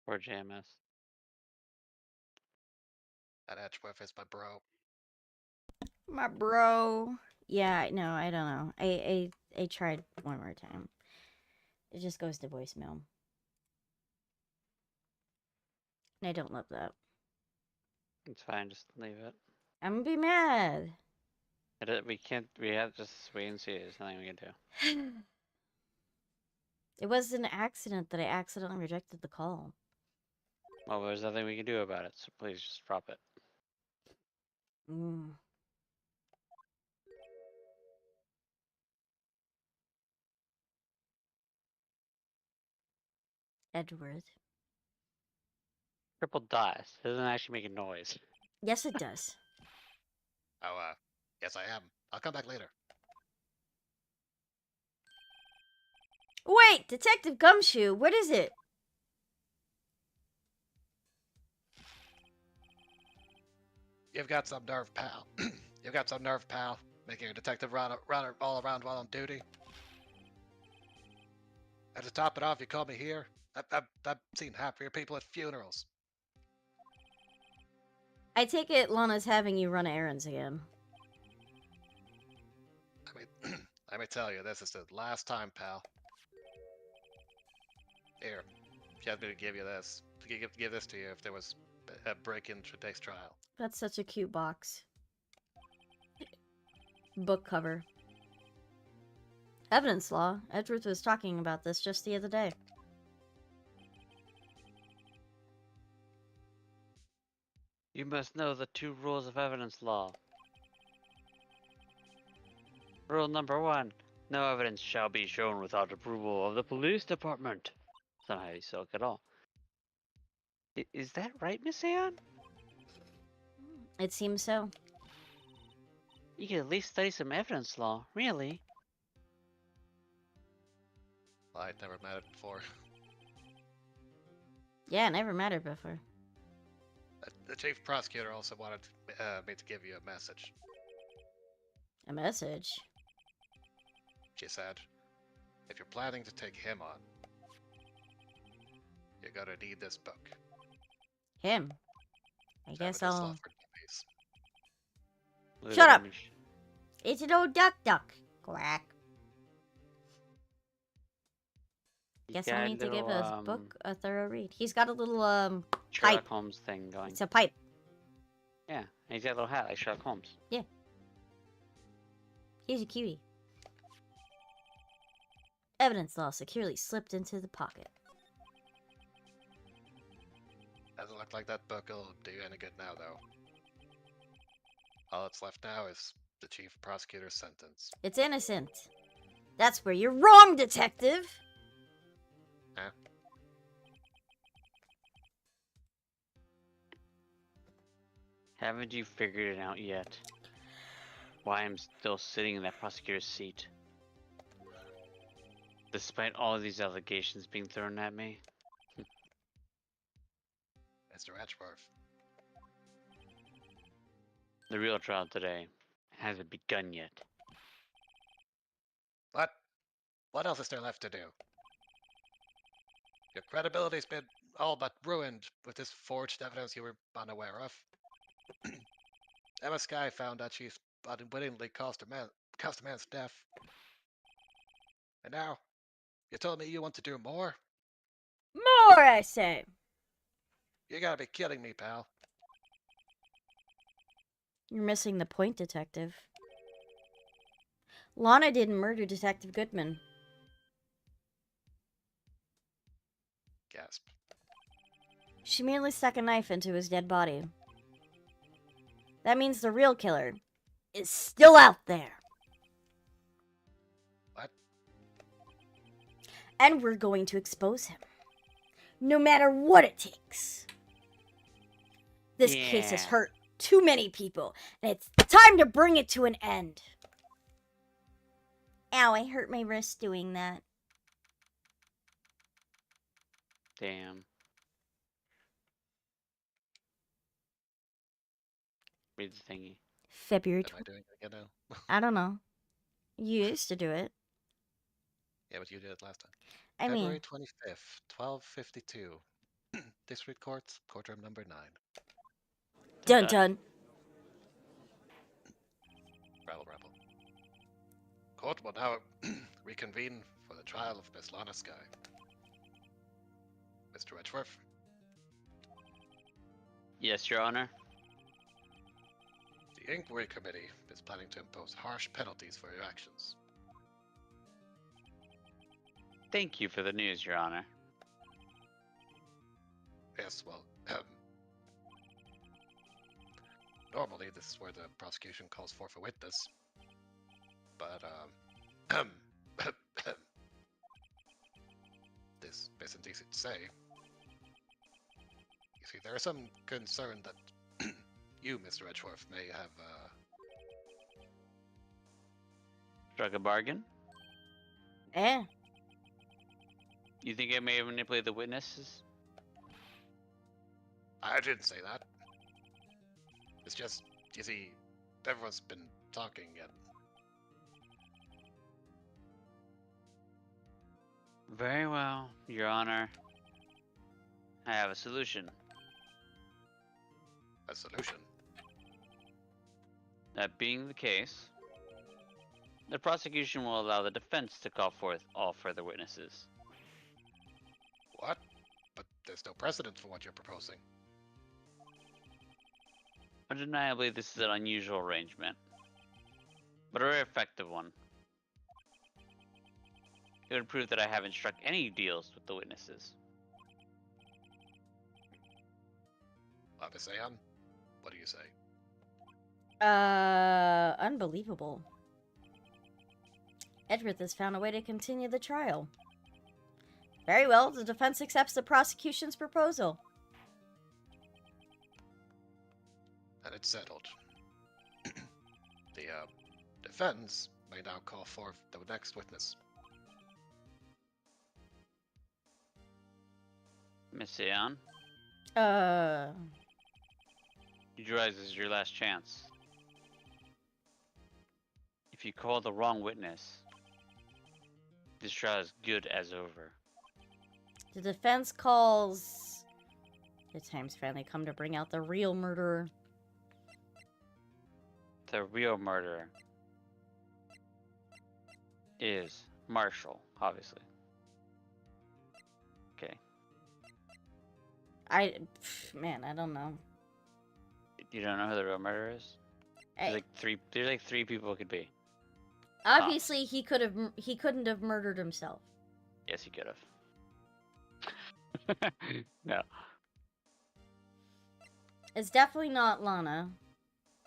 Or JMS. That Edgeworth is my bro. My bro. Yeah, no, I don't know. I tried one more time. It just goes to voicemail. And I don't love that. It's fine. Just leave it. I'm gonna be mad. We can't. We have to just wait and see. There's nothing we can do. It was an accident that I accidentally rejected the call. Well, there's nothing we can do about it. So please just drop it. Mm. Edward. Triple dice. Doesn't actually make a noise. Yes, it does. Oh, yes, I am. I'll come back later. Wait, Detective Gumshoe, what is it? You've got some nerve, pal. You've got some nerve, pal. Making a detective run all around while on duty. And to top it off, you call me here. I've seen happier people at funerals. I take it Lana's having you run errands again. I mean, let me tell you, this is the last time, pal. Here, she asked me to give you this. To give this to you if there was a break-in today's trial. That's such a cute box. Book cover. Evidence law. Edgeworth was talking about this just the other day. You must know the 2 rules of evidence law. Rule number 1. No evidence shall be shown without approval of the police department. That's not how you silk at all. Is that right, Miss Aeon? It seems so. You could at least study some evidence law, really. Well, I'd never met it before. Yeah, it never mattered before. The chief prosecutor also wanted me to give you a message. A message? She said, if you're planning to take him on, you're gonna need this book. Him. I guess Evidence I'll... law for dummies. Shut up! It's an old duck. Quack. Guess I'll need to give his book a thorough read. He's got a little, Sherlock pipe. Holmes thing going. It's a pipe. Yeah, and he's got a little hat like Sherlock Holmes. Yeah. He's a cutie. Evidence law securely slipped into the pocket. Doesn't look like that book will do you any good now, though. All that's left now is the chief prosecutor's sentence. It's innocent. That's where you're wrong, detective! Huh? Haven't you figured it out yet? Why I'm still sitting in that prosecutor's seat? Despite all these allegations being thrown at me. Mr. Edgeworth. The real trial today hasn't begun yet. What? What else is there left to do? Your credibility's been all but ruined with this forged evidence you were unaware of. Emma Skye found that she's unwittingly caused a man's death. And now, you told me you want to do more? More, I say. You gotta be kidding me, pal. You're missing the point, Detective. Lana didn't murder Detective Goodman. Gasp. She merely stuck a knife into his dead body. That means the real killer is still out there. What? And we're going to expose him. No matter what it takes. This case has Yeah. hurt too many people, and it's time to bring it to an end. Ow, I hurt my wrist doing that. Damn. Read the thingy. February Am I doing it again now? I don't know. You used to do it. Yeah, but you did it last time. I February mean, 25th, 12:52. District Court, courtroom number 9. dun dun. Rabble, rabble. Court will now reconvene for the trial of Miss Lana Skye. Mr. Edgeworth, Yes, Your Honor. the Inquiry Committee is planning to impose harsh penalties for your actions. Thank you for the news, Your Honor. Yes, well, normally this is where the prosecution calls forth a witness. But, this isn't easy to say. You see, there is some concern that you, Mr. Edgeworth, may have, Struck a bargain? Eh. You think I may have manipulated the witnesses? I didn't say that. It's just, you see, everyone's been talking and Very well, Your Honor. I have a solution. a solution. That being the case, the prosecution will allow the defense to call forth all further witnesses. What? But there's no precedent for what you're proposing. Undeniably, this is an unusual arrangement, but a very effective one. It would prove that I haven't struck any deals with the witnesses. Abisayan, what do you say? Unbelievable. Edgeworth has found a way to continue the trial. Very well, the defense accepts the prosecution's proposal. And it's settled. The defense may now call forth the next witness. Miss Aeon, Uh, this is your last chance. If you call the wrong witness, this trial is good as over. the defense calls... The time's finally come to bring out the real murderer. The real murderer is Marshall, obviously. Okay. Man, I don't know. You don't know who the real murderer is? There's like three people it could be. Obviously, he couldn't have murdered himself. Yes, he could have. No. It's definitely not Lana.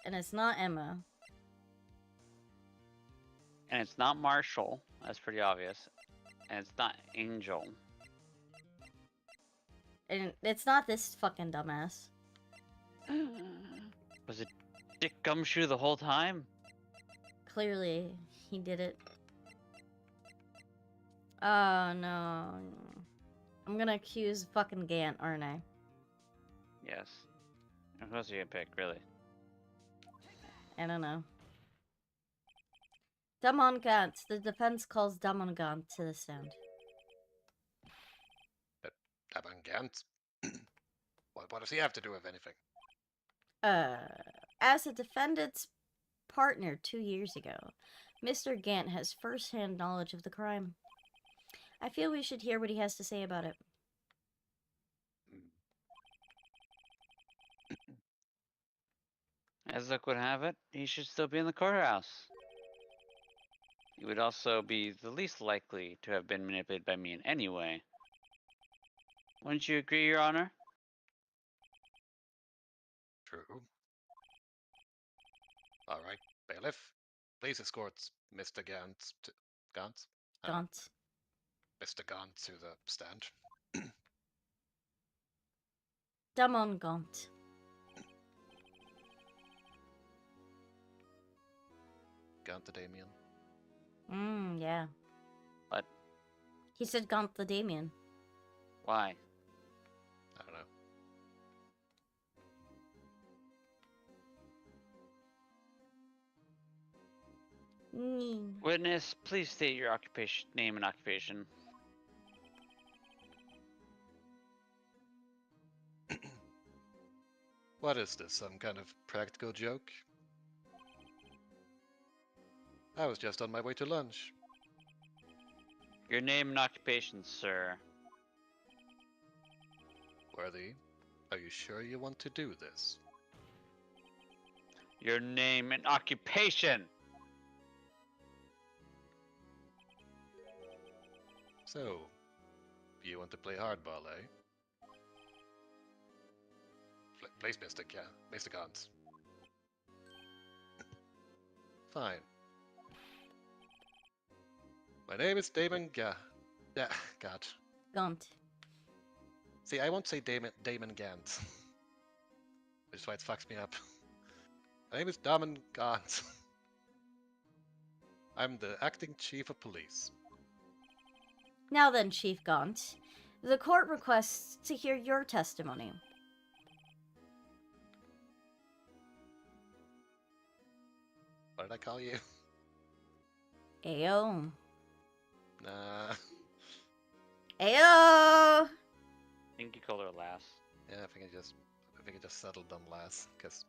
And it's not Emma. And it's not Marshall. That's pretty obvious. And it's not Angel. And it's not this fucking dumbass. Was it Dick Gumshoe the whole time? Clearly, he did it. Oh, no. I'm gonna accuse fucking Gant, aren't I? Yes. Who else are you gonna pick, really? I don't know. Damongant. The defense calls Damongant to the stand. Abangant? What does he have to do with anything? As a defendant's partner 2 years ago, Mr. Gant has first-hand knowledge of the crime. I feel we should hear what he has to say about it. As luck would have it, he should still be in the courthouse. He would also be the least likely to have been manipulated by me in any way. Wouldn't you agree, Your Honor? True. All right, bailiff. Please escort Mr. Gant? Gant. Mr. Gant to the stand. Damongant. Gant the Damien. Yeah. What? He said Gant the Damien. Why? I don't know. Witness, please state your name and occupation. What is this, some kind of practical joke? I was just on my way to lunch. Your name and occupation, sir. Worthy, are you sure you want to do this? Your name and occupation! So, you want to play hardball, eh? Please, Mr. Gant. Fine. My name is Damon God. Gant. See, I won't say Damon Gant. Which is why it fucks me up. My name is Damon Gant. I'm the acting chief of police. Now then, Chief Gant, the court requests to hear your testimony. What did I call you? Ayo. Nah. Ayo! I think you called her Lass. Yeah, I think I just settled them last, because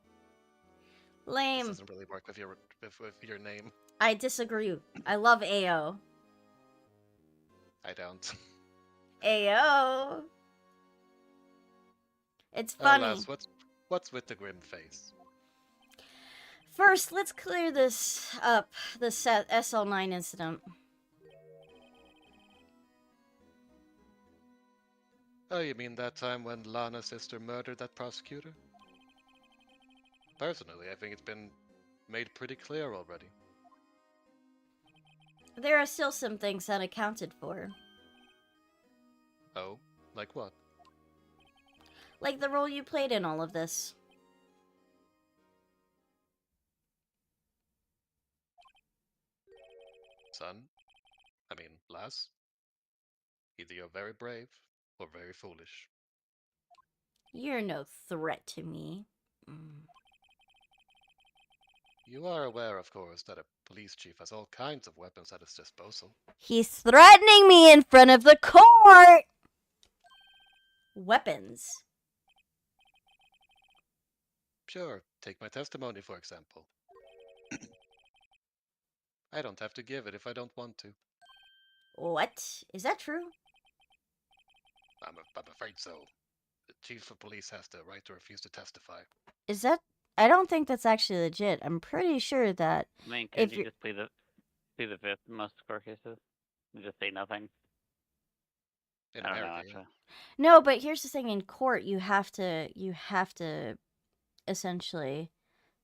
this Lame. doesn't really work with your name. I disagree. I love Ayo. I don't. Ayo. It's Oh, funny. Lass, what's with the grim face? First, let's clear this up. The SL9 incident. Oh, you mean that time when Lana's sister murdered that prosecutor? Personally, I think it's been made pretty clear already. There are still some things unaccounted for. Oh, like what? Like the role you played in all of this. Lass, either you're very brave or very foolish. You're no threat to me. You are aware, of course, that a police chief has all kinds of weapons at his disposal. He's threatening me in front of the court! Weapons. Sure, take my testimony, for example. I don't have to give it if I don't want to. What? Is that true? I'm afraid so. The chief of police has the right to refuse to testify. Is that... I don't think that's actually legit. I'm pretty sure that... I mean, If could you you're- just plead the fifth in most court cases? And just say nothing? In I don't know, America, yeah. actually. No, but here's the thing. In court, you have to essentially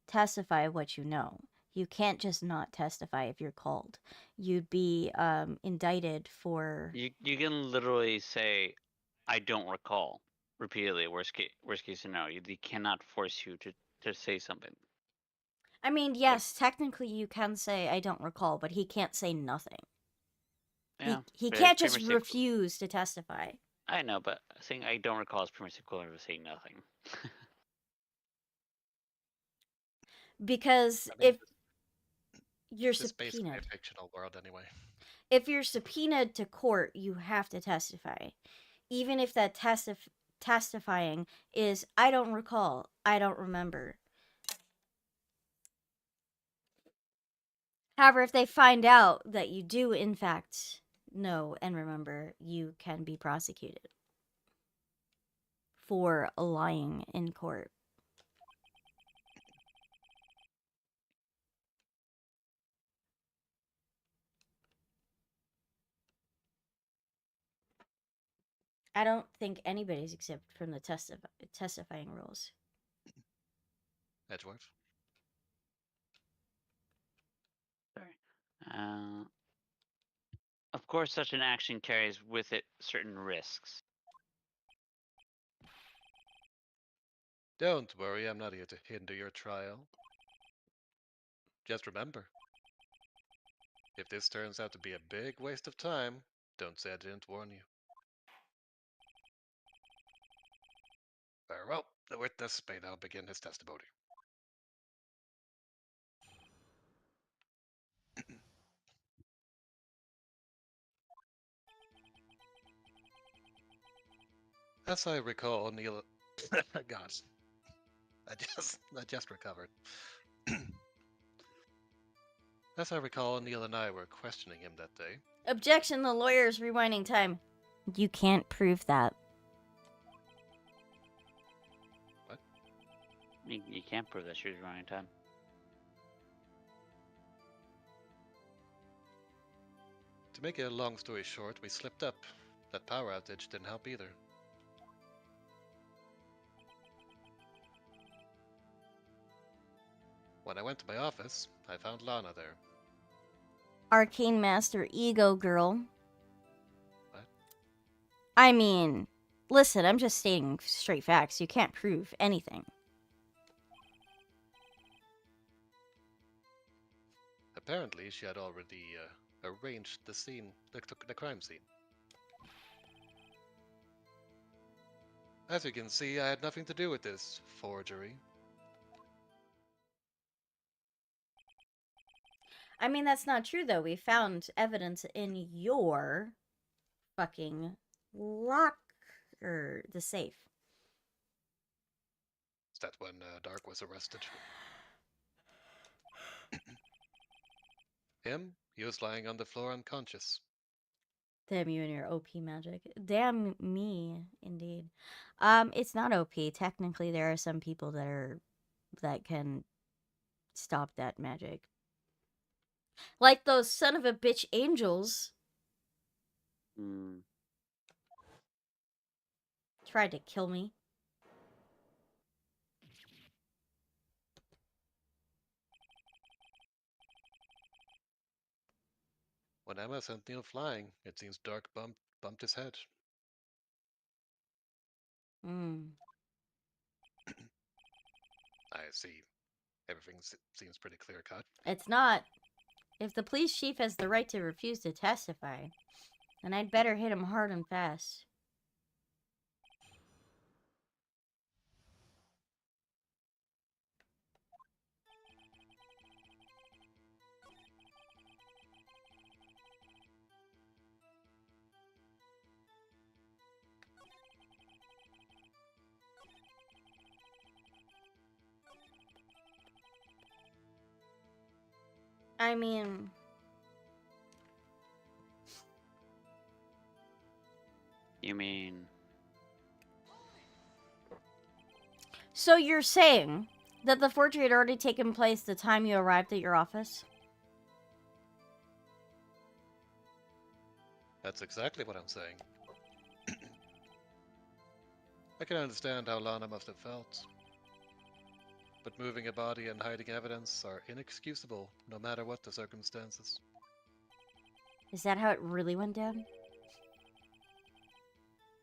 testify what you know. You can't just not testify if you're called. You'd be indicted for... You can literally say, I don't recall, repeatedly, worst case scenario. They cannot force you to say something. I mean, yes, technically you can say, I don't recall, but he can't say nothing. Yeah, He but can't it's pretty just much the refuse to testify. I know, but saying I don't recall is pretty much the equivalent of saying nothing. Because I mean, you're this is basically subpoenaed. a fictional world anyway. If you're subpoenaed to court, you have to testify. Even if that testifying is, I don't recall, I don't remember. However, if they find out that you do, in fact, know and remember, you can be prosecuted for lying in court. I don't think anybody's exempt from the testifying rules. Edgeworth. Sorry. Of course, such an action carries with it certain risks. Don't worry, I'm not here to hinder your trial. Just remember, if this turns out to be a big waste of time, don't say I didn't warn you. Very well, the witness may now begin his testimony. As I recall, Neil... God. I just recovered. As I recall, Neil and I were questioning him that day. Objection, the lawyer's rewinding time. You can't prove that. What? You can't prove that she was wrong in time. To make a long story short, we slipped up. That power outage didn't help either. When I went to my office, I found Lana there. Arcane Master Ego Girl. What? I mean, listen, I'm just stating straight facts. You can't prove anything. Apparently, she had already arranged the scene, the crime scene. As you can see, I had nothing to do with this forgery. I mean, that's not true, though. We found evidence in your fucking locker, the safe. Is that when Dark was arrested? Him? He was lying on the floor unconscious. Damn you and your OP magic. Damn me, indeed. It's not OP. Technically, there are some people that can stop that magic. Like those son of a bitch angels tried to kill me. When Emma sent Neil flying, it seems Dark bumped his head. Mm. I see. Everything seems pretty clear-cut. It's not. If the police chief has the right to refuse to testify, then I'd better hit him hard and fast. I mean... You mean... So you're saying that the forgery had already taken place the time you arrived at your office? That's exactly what I'm saying. I can understand how Lana must have felt. But moving a body and hiding evidence are inexcusable, no matter what the circumstances. Is that how it really went down?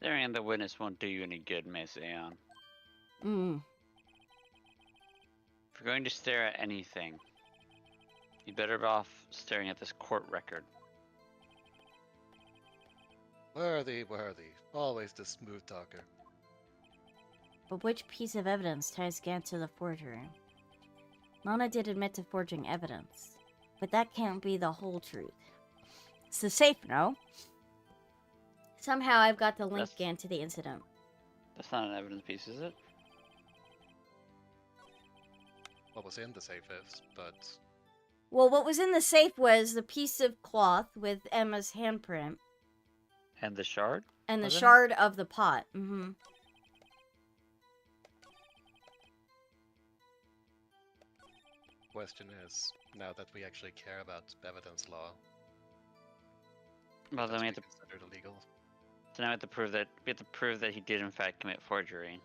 Staring at the witness won't do you any good, Miss Aeon. Mm. If you're going to stare at anything, you'd better be off staring at this court record. Worthy, worthy. Always the smooth talker. But which piece of evidence ties Gant to the forgery? Lana did admit to forging evidence, but that can't be the whole truth. It's the safe, no? Somehow I've got to link That's- Gant to the incident. That's not an evidence piece, is it? What was in the safe is, but Well, what was in the safe was the piece of cloth with Emma's handprint And the shard? and the Was it? shard of the pot. Mm-hmm. question is, now that we actually care about evidence law, Well, then that's we have to. considered illegal. So now we have to prove that he did in fact commit forgery.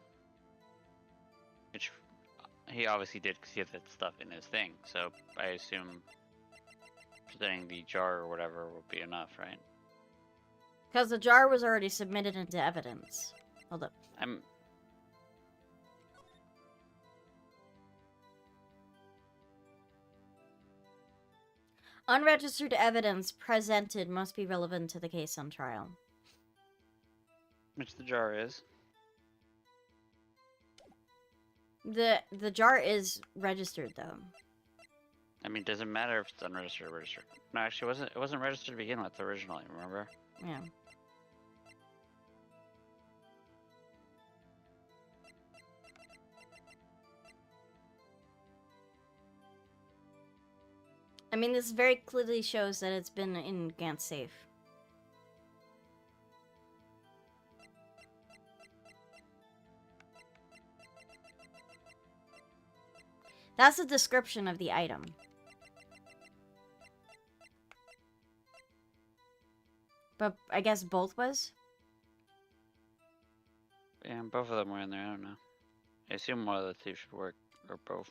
Which he obviously did because he had that stuff in his thing. So I assume presenting the jar or whatever will be enough, right? Because the jar was already submitted into evidence. Hold up. I'm. Unregistered evidence presented must be relevant to the case on trial. Which the jar is. The jar is registered though. I mean, does it matter if it's unregistered or registered? No, actually, it wasn't registered to begin with originally. Remember? Yeah. I mean, this very clearly shows that it's been in Gant's safe. That's the description of the item. But I guess both was? Yeah, both of them were in there. I don't know. I assume one of the two should work, or both,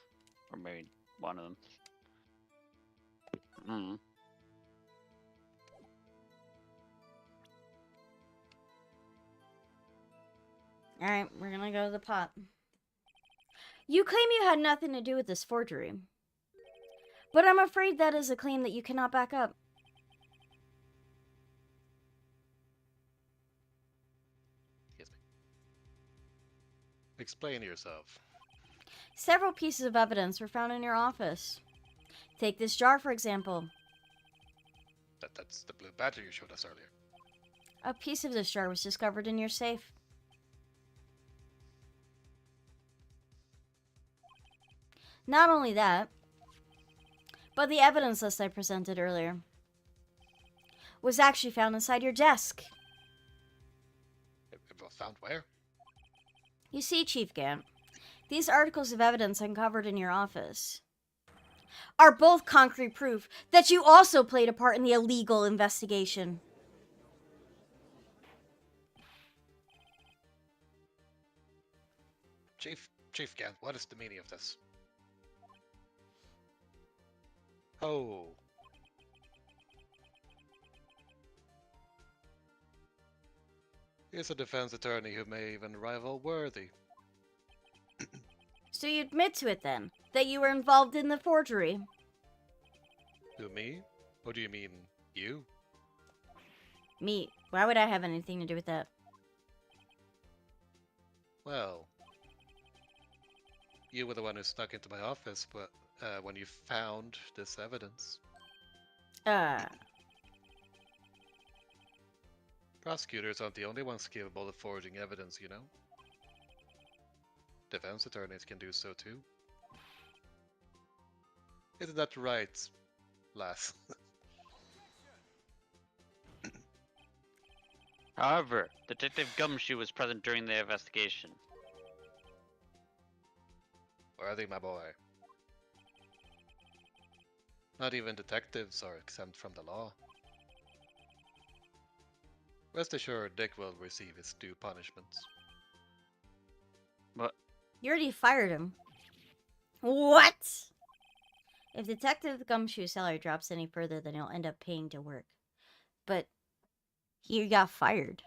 or maybe one of them. Hmm. Alright, we're gonna go to the pot. You claim you had nothing to do with this forgery. But I'm afraid that is a claim that you cannot back up. Excuse me. Explain yourself. Several pieces of evidence were found in your office. Take this jar, for example. That's the blue badger you showed us earlier. A piece of this jar was discovered in your safe. Not only that, but the evidence list I presented earlier was actually found inside your desk. It was found where? You see, Chief Gant, these articles of evidence uncovered in your office are both concrete proof that you also played a part in the illegal investigation. Chief Gant, what is the meaning of this? Oh. He's a defense attorney who may even rival Worthy. So you admit to it then, that you were involved in the forgery? Who, me? Or do you mean you? Me? Why would I have anything to do with that? Well, you were the one who snuck into my office, but when you found this evidence. Prosecutors aren't the only ones capable of forging evidence, you know? Defense attorneys can do so too. Isn't that right, lass? However, Detective Gumshoe was present during the investigation. Worthy, my boy. Not even detectives are exempt from the law. Rest assured, Dick will receive his due punishments. What? You already fired him. What? If Detective Gumshoe's salary drops any further, then he'll end up paying to work. But he got fired.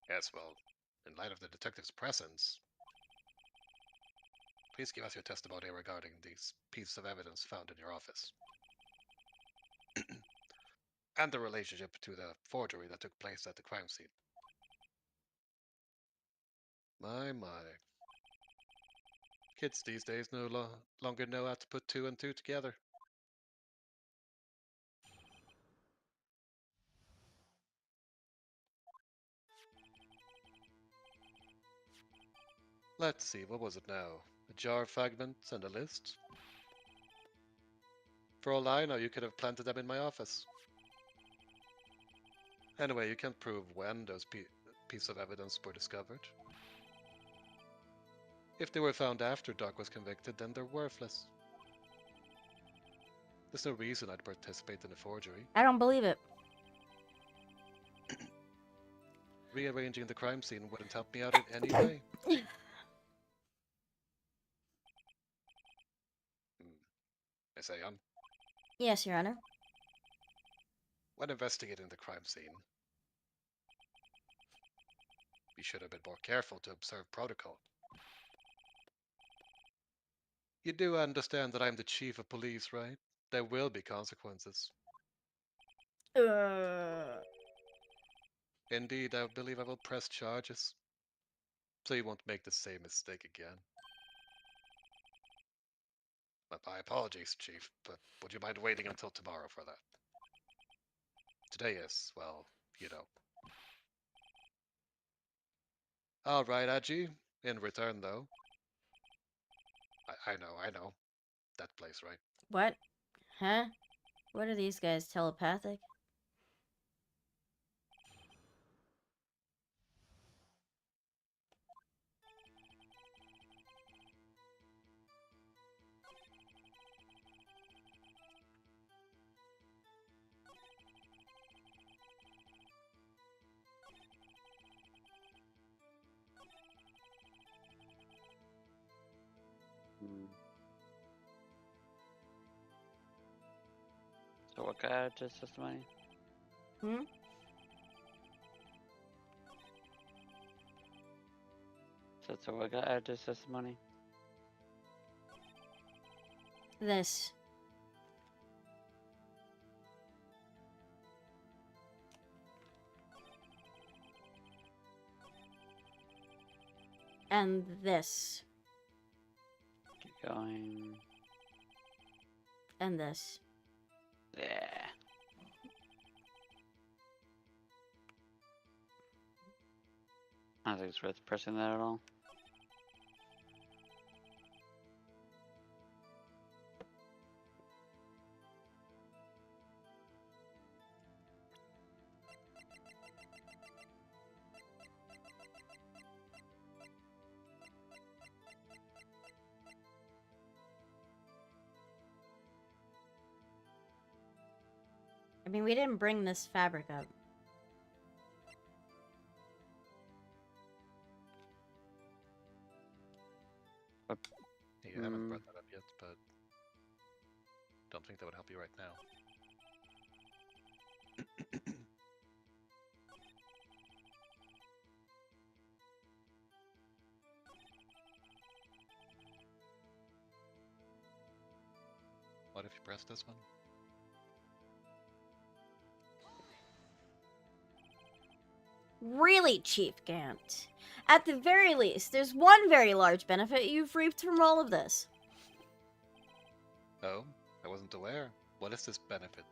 Yes, well, in light of the detective's presence, please give us your testimony regarding these pieces of evidence found in your office. and the relationship to the forgery that took place at the crime scene. My. Kids these days no longer know how to put two and two together. Let's see, what was it now? A jar of fragments and a list? For all I know, you could have planted them in my office. Anyway, you can't prove when those pieces of evidence were discovered. If they were found after Doc was convicted, then they're worthless. There's no reason I'd participate in a forgery. I don't believe it. Rearranging the crime scene wouldn't help me out in any way. Miss Aeon, Yes, Your Honor. when investigating the crime scene, we should have been more careful to observe protocol. You do understand that I'm the chief of police, right? There will be consequences. Indeed, I believe I will press charges, so you won't make the same mistake again. My apologies, Chief, but would you mind waiting until tomorrow for that? Today is, well, you know. All right, Aji. In return, though. I know. That place, right? What? Huh? What are these guys, telepathic? Hmm. So what got added to his testimony? Hmm? So what got added to his testimony? This. And this. Keep going. And this. Yeah. I don't think it's worth pressing that at all. I mean, we didn't bring this fabric up. You haven't brought that up yet, but don't think that would help you right now. What if you press this one? Really, Chief Gant. At the very least, there's one very large benefit you've reaped from all of this. Oh, I wasn't aware. What is this benefit?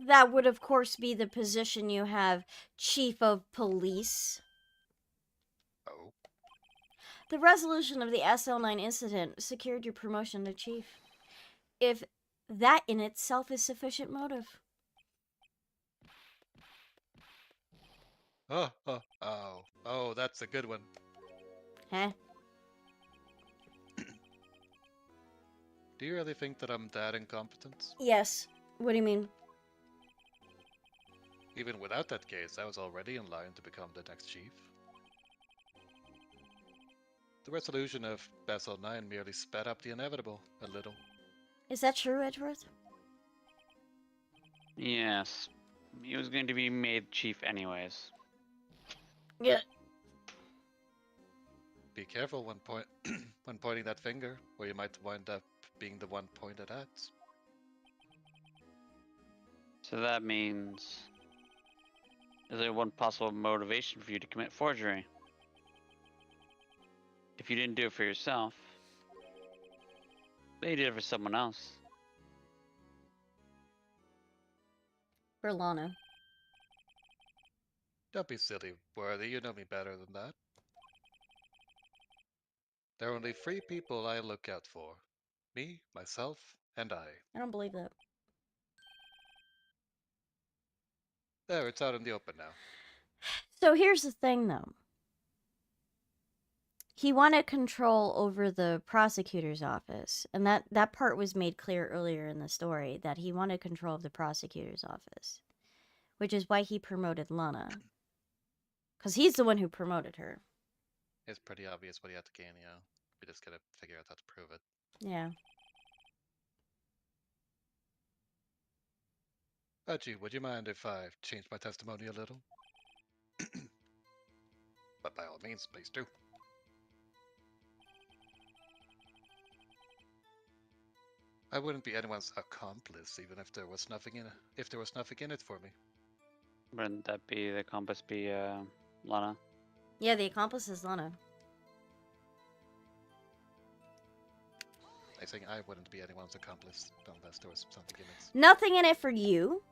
That would, of course, be the position you have, Chief of Police. Oh, The resolution of the SL9 incident secured your promotion to Chief. If that in itself is sufficient motive. oh, that's a good one. Huh? Do you really think that I'm that incompetent? Yes. What do you mean? Even without that case, I was already in line to become the next chief. The resolution of Basel 9 merely sped up the inevitable a little. Is that true, Edgeworth? Yes. He was going to be made chief anyways. Yeah. Be careful when when pointing that finger, or you might wind up being the one pointed at. So that means... Is there one possible motivation for you to commit forgery? If you didn't do it for yourself, but you did it for someone else. For Lana. Don't be silly, Worthy. You know me better than that. There are only 3 people I look out for. Me, myself, and I. I don't believe that. There, it's out in the open now. So here's the thing, though. He wanted control over the prosecutor's office, and that part was made clear earlier in the story, that he wanted control of the prosecutor's office, which is why he promoted Lana, because he's the one who promoted her. It's pretty obvious what he had to gain, yeah. We just gotta figure out how to prove it. Yeah. Gee, would you mind if I change my testimony a little? But by all means, please do. I wouldn't be anyone's accomplice, even if there was nothing in it. If there was nothing in it for me. Wouldn't that be the compass be Lana? Yeah, the accomplice is Lana. I think I wouldn't be anyone's accomplice unless there was something in it. Nothing in it for you.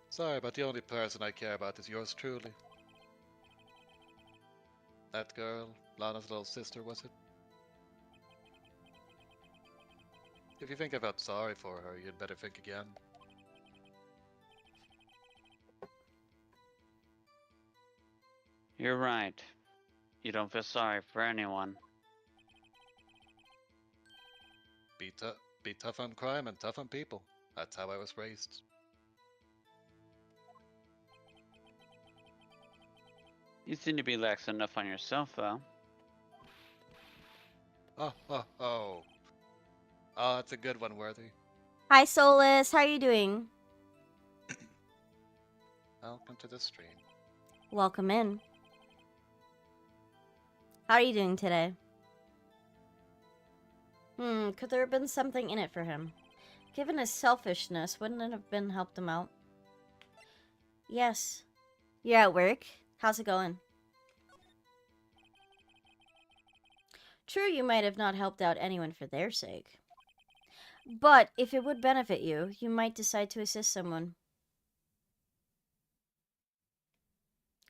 Sorry, but the only person I care about is yours truly. That girl, Lana's little sister, was it? If you think I felt sorry for her, you'd better think again. You're right. You don't feel sorry for anyone. Be tough on crime and tough on people. That's how I was raised. You seem to be lax enough on yourself, though. Oh, that's a good one, Worthy. Hi, Solus. How are you doing? Welcome to the stream. Welcome in. How are you doing today? Could there have been something in it for him? Given his selfishness, wouldn't it have been helped him out? Yes. You're at work? How's it going? True, you might have not helped out anyone for their sake. But if it would benefit you, you might decide to assist someone.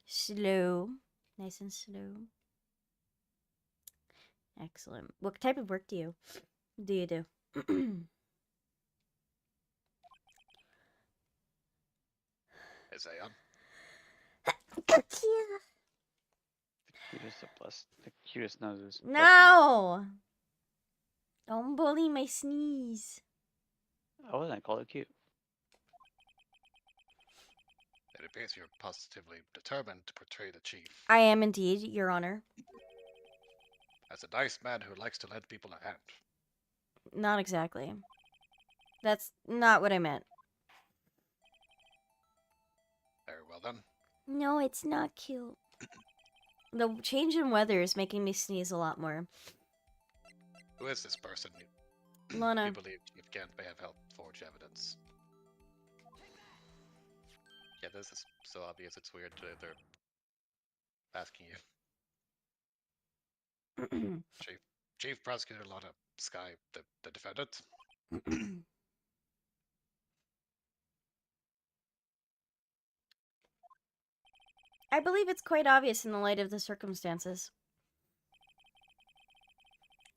Slow. Nice and slow. Excellent. What type of work do you do? Isaiah. The cutest noses. No! Don't bully my sneeze. I wasn't call it cute. It appears you're positively determined to portray the chief I am indeed, Your Honor. as a nice man who likes to lend people a hand. Not exactly. That's not what I meant. Very well then. No, it's not cute. The change in weather is making me sneeze a lot more. Who is this person? Lana. You believe Chief Gant may have helped forge evidence. Yeah, this is so obvious it's weird they're asking you. Chief Prosecutor Lana Sky, the defendant. I believe it's quite obvious in the light of the circumstances.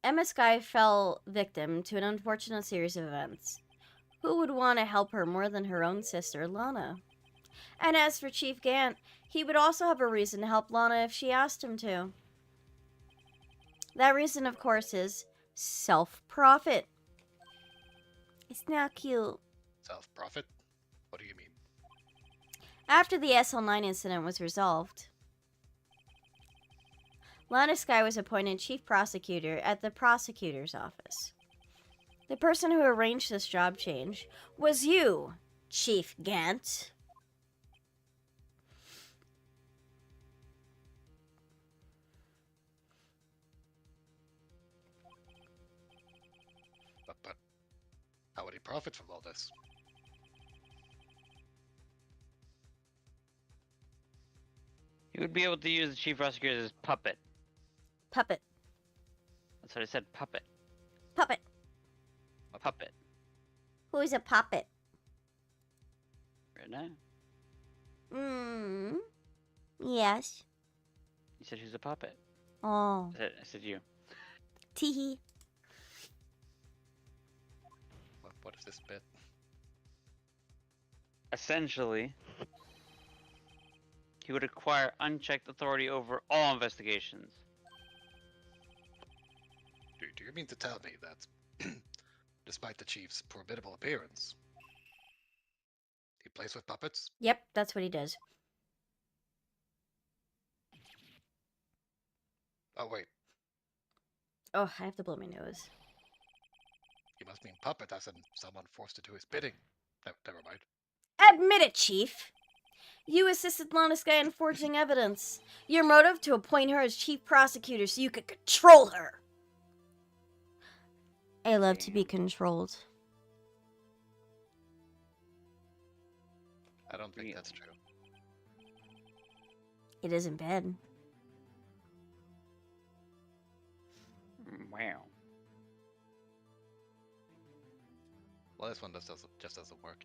Emma Sky fell victim to an unfortunate series of events. Who would want to help her more than her own sister, Lana? And as for Chief Gant, he would also have a reason to help Lana if she asked him to. That reason, of course, is self-profit. It's not cute. Self-profit? What do you mean? After the SL9 incident was resolved, Lana Sky was appointed chief prosecutor at the prosecutor's office. The person who arranged this job change was you, Chief Gant. But How would he profit from all this? He would be able to use the chief prosecutor as his puppet. Puppet. That's what I said, puppet. Puppet. A puppet. Who is a puppet? Right now. Yes. You said who's a puppet. Oh. I said you. Teehee. What is this bit? Essentially, he would acquire unchecked authority over all investigations. Do you mean to tell me that, despite the chief's formidable appearance, he plays with puppets? Yep, that's what he does. Oh wait, Oh, I have to blow my nose. you must mean puppet as in someone forced to do his bidding. No, never mind. Admit it, Chief. You assisted Lanaskaya in forging evidence. Your motive to appoint her as chief prosecutor so you could control her. I love to be controlled. I don't think Really? that's true. It isn't bad. Wow. Well, this one just doesn't work.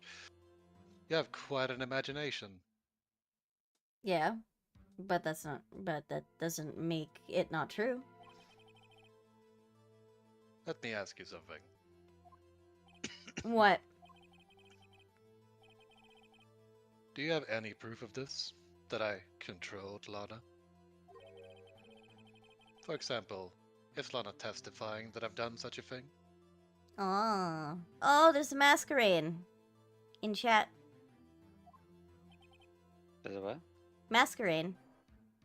You have quite an imagination. Yeah, but that doesn't make it not true. Let me ask you something. What? Do you have any proof of this? That I controlled Lana? For example, is Lana testifying that I've done such a thing? Oh, there's a masquerade in chat. Is it what? Masquerade.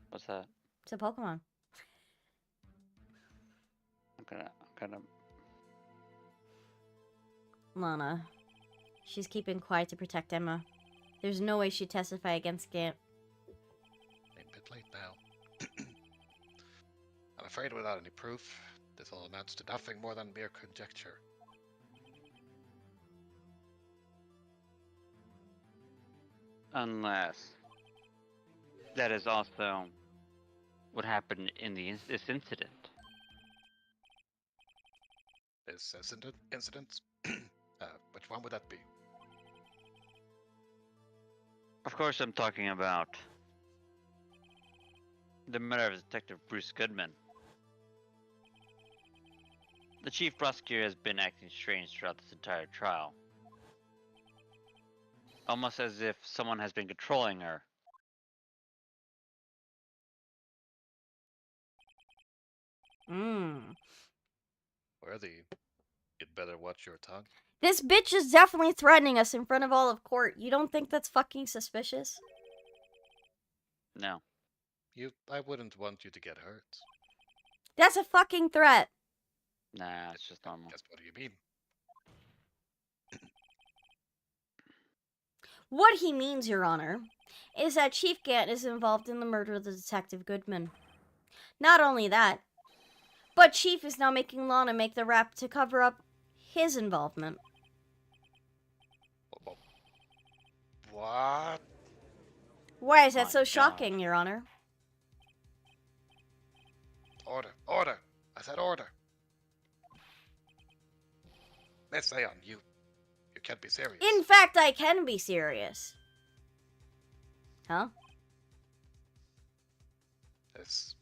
What's that? It's a Pokemon. I'm gonna. Lana. She's keeping quiet to protect Emma. There's no way she'd testify against Gant. A bit late now. I'm afraid without any proof, this all amounts to nothing more than mere conjecture. Unless that is also what happened in this incident. This incident? Which one would that be? Of course, I'm talking about the murder of Detective Bruce Goodman. The chief prosecutor has been acting strange throughout this entire trial. Almost as if someone has been controlling her. Worthy, you'd better watch your tongue. This bitch is definitely threatening us in front of all of court. You don't think that's fucking suspicious? No. I wouldn't want you to get hurt. That's a fucking threat. Nah, it's just normal. Just what do you mean? What he means, Your Honor, is that Chief Gant is involved in the murder of the Detective Goodman. Not only that, but Chief is now making Lana make the rap to cover up his involvement. What? Why is that My so God. shocking, Your Honor? Order, order! I said order! Miss Aeon, you can't be serious. In fact, I can be serious. Huh? This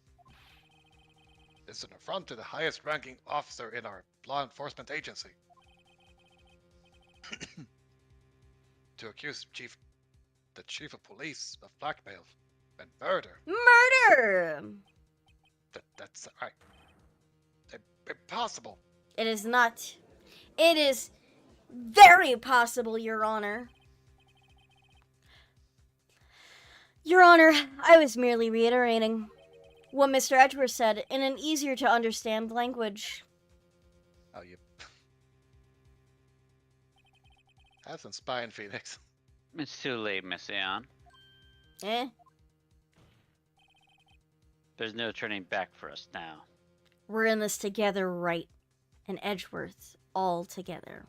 is an affront to the highest ranking officer in our law enforcement agency. To accuse the chief of police of blackmail and murder. Murder! That's impossible. It is not. It is very possible, Your Honor. Your Honor, I was merely reiterating what Mr. Edgeworth said in an easier to understand language. Oh, you have some spine, Phoenix. It's too late, Miss Aeon. Eh? There's no turning back for us now. We're in this together, right? And Edgeworth all together.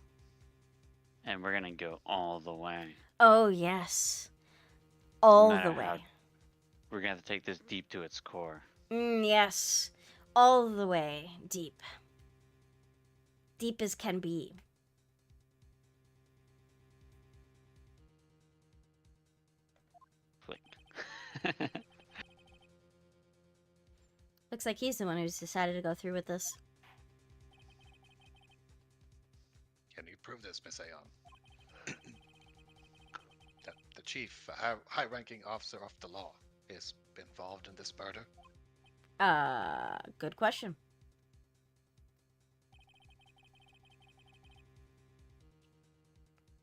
And we're gonna go all the way. Oh, yes. No All matter the how way. we're gonna have to take this deep to its core. Yes. All the way. Deep. Deep as can be. Flick. Looks like he's the one who's decided to go through with this. Can you prove this, Miss Aeon? That the chief, high-ranking officer of the law, is involved in this murder? Good question.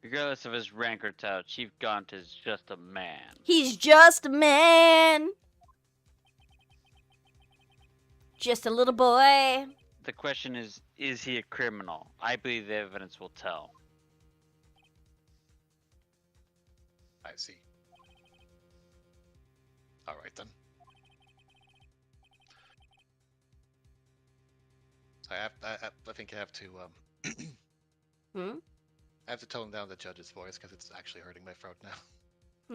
Regardless of his rank or title, Chief Gaunt is just a man. He's just a man. Just a little boy. The question is he a criminal? I believe the evidence will tell. I see. All right then. I think I have to I have to tone down the judge's voice because it's actually hurting my throat now.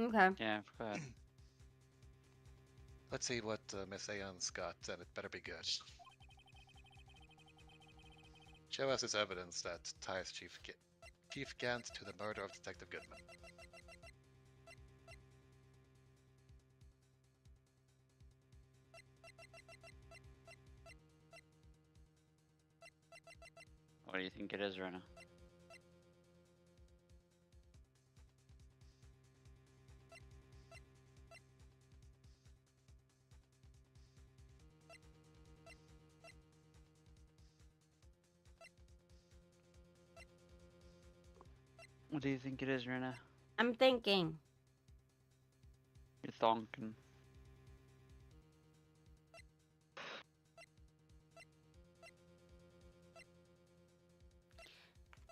Okay. Yeah, I forgot. Let's see what Miss Aeon's got, and it better be good. Show us this evidence that ties Chief Gant to the murder of Detective Goodman. What do you think it is, Rena? What do you think it is, Rena? I'm thinking. You're thonking.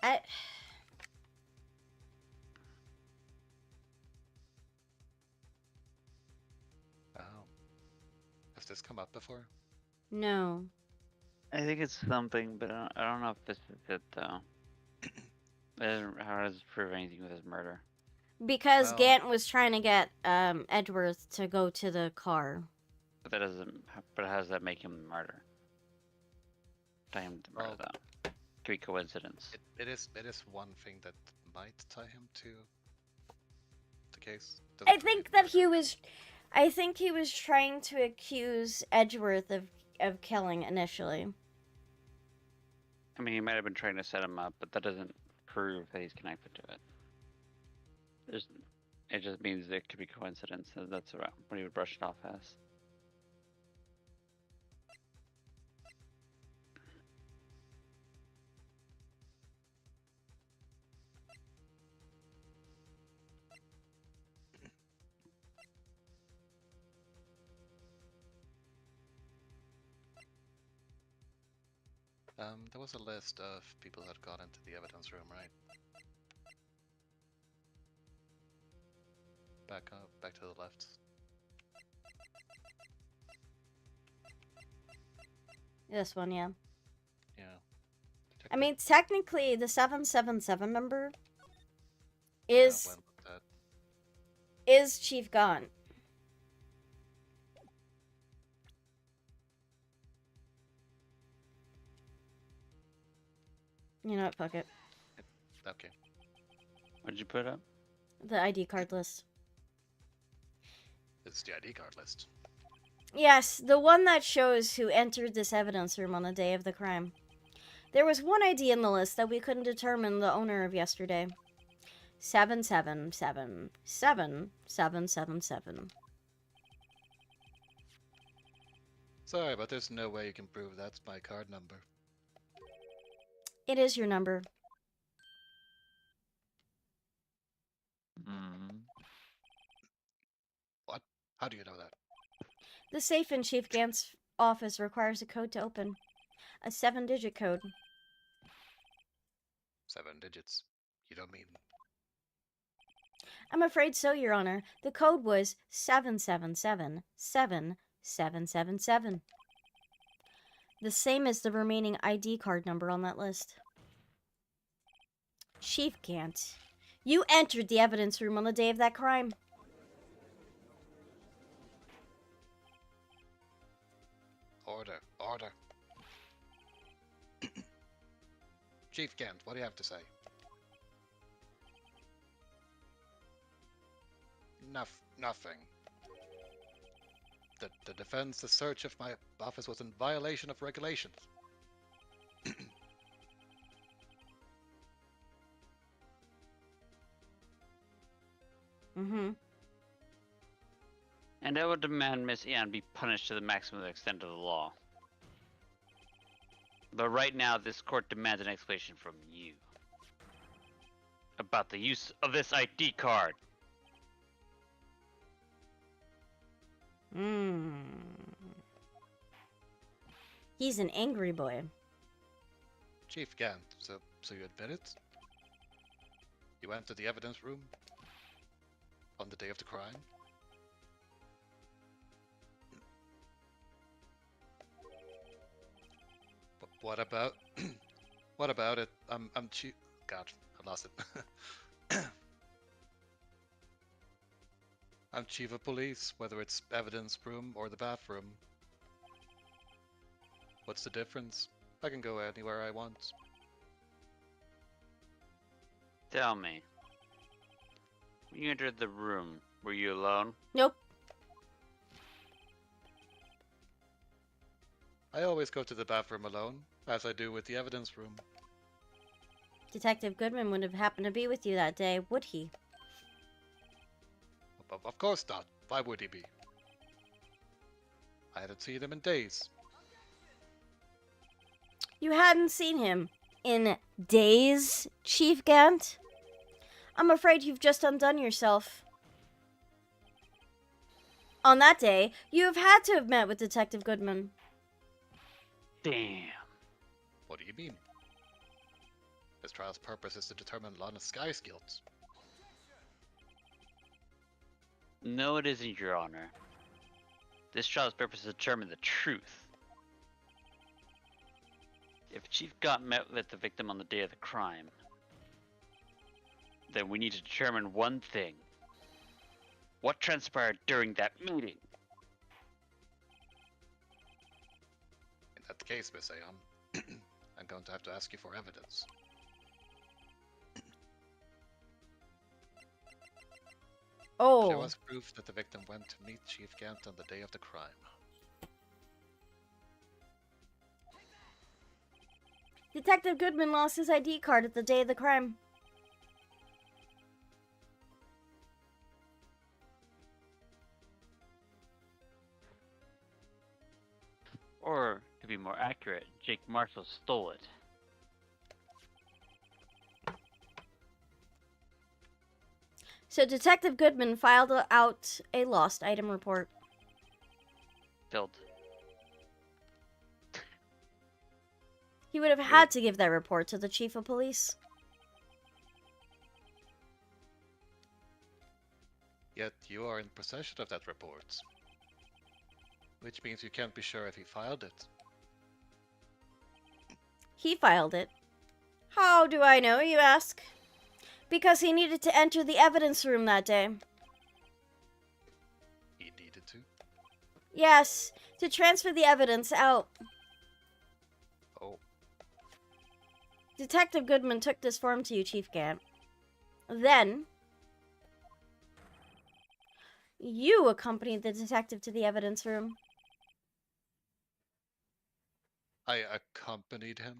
Oh. Has this come up before? No. I think it's something, but I don't know if this is it, though. How does it prove anything with his murder? Because Well- Gant was trying to get Edgeworth to go to the car. But that doesn't. But how does that make him the murder? Tie him to murder, Well- though. Could be coincidence. It is one thing that might tie him to the case. Doesn't I prove think it that murder. I think he was trying to accuse Edgeworth of killing initially. I mean, he might have been trying to set him up, but that doesn't prove that he's connected to it. It just means it could be coincidence. That's what he would brush it off as. There was a list of people that got into the evidence room, right? Back up, back to the left. This one, yeah. Yeah. I mean, technically, the 777 number Yeah, is when was that? is Chief Gaunt. You know what? Fuck it. Okay. What did you put up? The ID card list. It's the ID card list. Yes, the one that shows who entered this evidence room on the day of the crime. There was one ID in the list that we couldn't determine the owner of yesterday. 7777777. Sorry, but there's no way you can prove that's my card number. It is your number. What? How do you know that? The safe in Chief Gant's office requires a code to open. A 7-digit code. 7 digits. You don't mean... I'm afraid so, Your Honor. The code was 7777777. The same as the remaining ID card number on that list. Chief Gant, you entered the evidence room on the day of that crime. Order, order. Chief Kent, what do you have to say? Nothing. The defense, the search of my office was in violation of regulations. Mm-hmm. And I would demand Miss Eon be punished to the maximum extent of the law. But right now, this court demands an explanation from you about the use of this ID card. He's an angry boy. Chief Gant, so you admit it? You went to the evidence room on the day of the crime? But what about what about it? I'm chief. God, I lost it. I'm chief of police, whether it's evidence room or the bathroom. What's the difference? I can go anywhere I want. Tell me, when you entered the room, were you alone? Nope. I always go to the bathroom alone, as I do with the evidence room. Detective Goodman would have happened to be with you that day, would he? Of course not. Why would he be? I hadn't seen him in days. You hadn't seen him in days, Chief Gant? I'm afraid you've just undone yourself. On that day, you have had to have met with Detective Goodman. Damn. What do you mean? This trial's purpose is to determine Lana Sky's guilt. No, it isn't, Your Honor. This trial's purpose is to determine the truth. If Chief Gant met with the victim on the day of the crime, then we need to determine one thing. What transpired during that meeting? In that case, Miss Aeon, I'm going to have to ask you for evidence. Oh. Show us proof that the victim went to meet Chief Gant on the day of the crime. Detective Goodman lost his ID card at the day of the crime. Or, to be more accurate, Jake Marshall stole it. So Detective Goodman filed out a lost item report. Filled. He would have had to give that report to the chief of police. Yet you are in possession of that report. Which means you can't be sure if he filed it. He filed it. How do I know, you ask? Because he needed to enter the evidence room that day. He needed to? Yes, to transfer the evidence out. Oh. Detective Goodman took this form to you, Chief Gant. Then, you accompanied the detective to the evidence room. I accompanied him?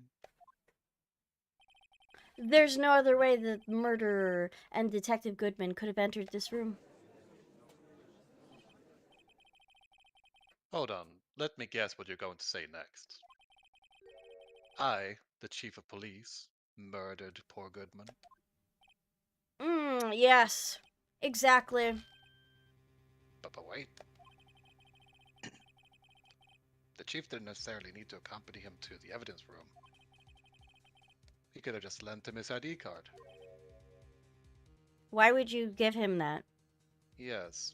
There's no other way the murderer and Detective Goodman could have entered this room. Hold on, let me guess what you're going to say next. I, the chief of police, murdered poor Goodman. Yes. Exactly. But wait. The chief didn't necessarily need to accompany him to the evidence room. He could have just lent him his ID card. Why would you give him that? Yes.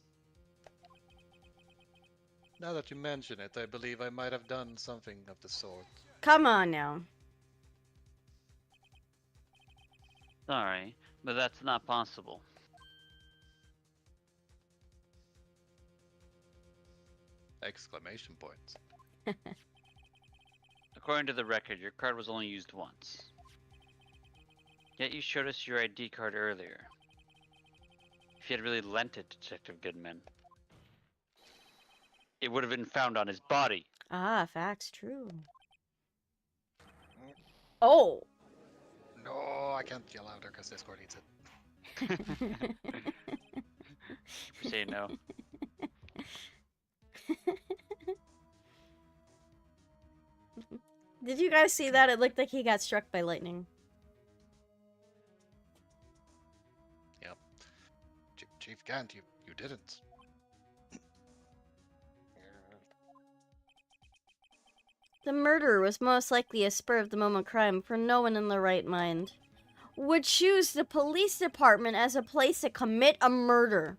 Now that you mention it, I believe I might have done something of the sort. Come on now. Sorry, but that's not possible. Exclamation points. According to the record, your card was only used once. Yet you showed us your ID card earlier. If you had really lent it to Detective Goodman, it would have been found on his body. Ah, facts, true. Oh! No, I can't yell louder because Discord eats it. For saying no. Did you guys see that? It looked like he got struck by lightning. Yep. Chief Gant, you didn't. The murder was most likely a spur-of-the-moment crime, for no one in their right mind would choose the police department as a place to commit a murder.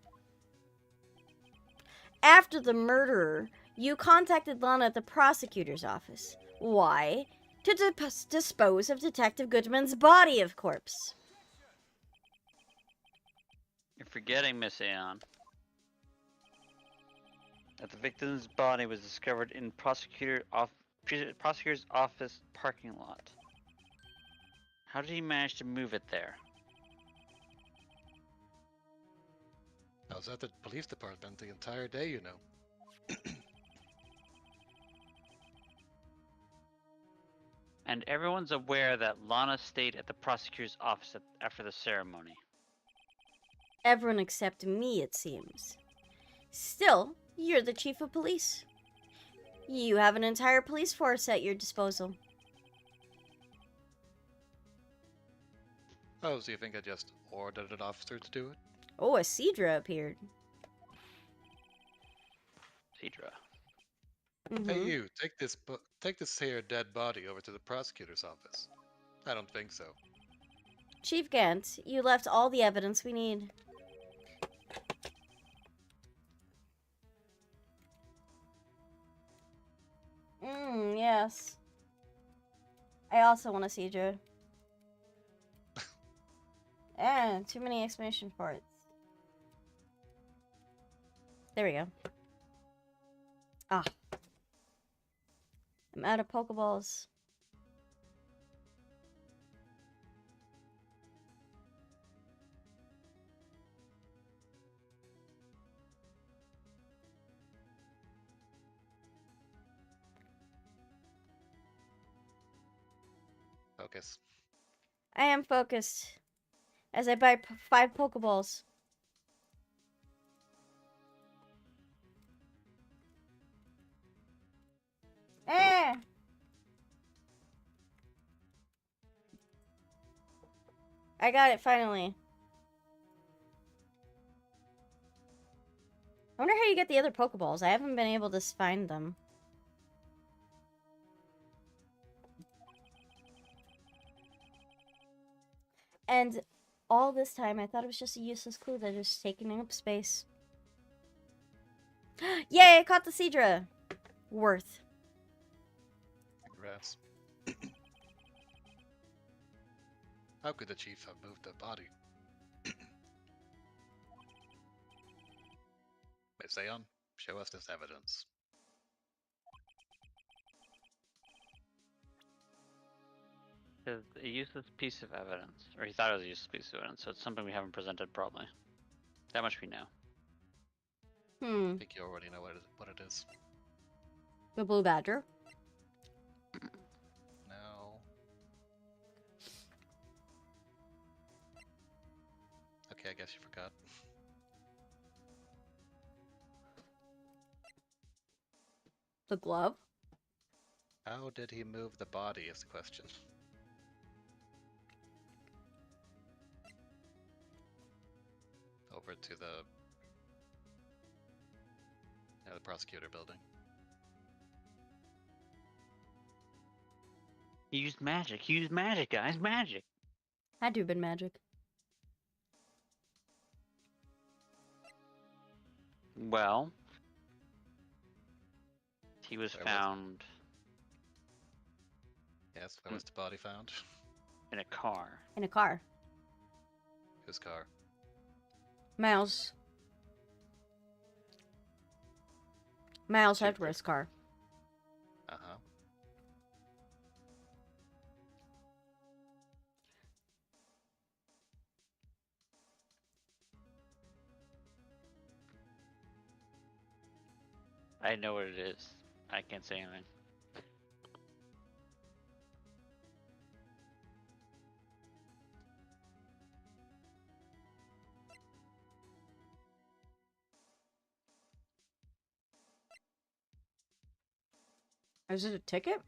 After the murder, you contacted Lana at the prosecutor's office. Why? To dispose of Detective Goodman's body, of course. You're forgetting, Miss Aeon, that the victim's body was discovered in prosecutor's office parking lot. How did he manage to move it there? I was at the police department the entire day, you know. And everyone's aware that Lana stayed at the prosecutor's office after the ceremony. Everyone except me, it seems. Still, you're the chief of police. You have an entire police force at your disposal. Oh, so you think I just ordered an officer to do it? Oh, a Cedra appeared. Cedra. Hey, you, take this here dead body over to the prosecutor's office. I don't think so. Chief Gant, you left all the evidence we need. Yes. I also want a Cedra. Too many exclamation points. There we go. Ah. I'm out of Pokeballs. Focus. I am focused. As I buy 5 Pokeballs. Eh! I got it finally. I wonder how you get the other Pokeballs. I haven't been able to find them. And all this time, I thought it was just a useless clue that is taking up space. Yay, I caught the Cedra! Worth. Congrats. How could the chief have moved the body? Miss Aeon, show us this evidence. It's a useless piece of evidence. Or he thought it was a useless piece of evidence, so it's something we haven't presented probably. That much we know. I think you already know what it is. The Blue Badger. No. Okay, I guess you forgot. The glove. How did he move the body is the question. Over to the prosecutor building. He used magic. He used magic, guys. Magic. Had to have been magic. Well, he was Where was found Yes, where was the body found? in a car. In a car. Whose car? Miles. Miles Super. Edwards' car. Uh-huh. I know what it is. I can't say anything. Is it a ticket?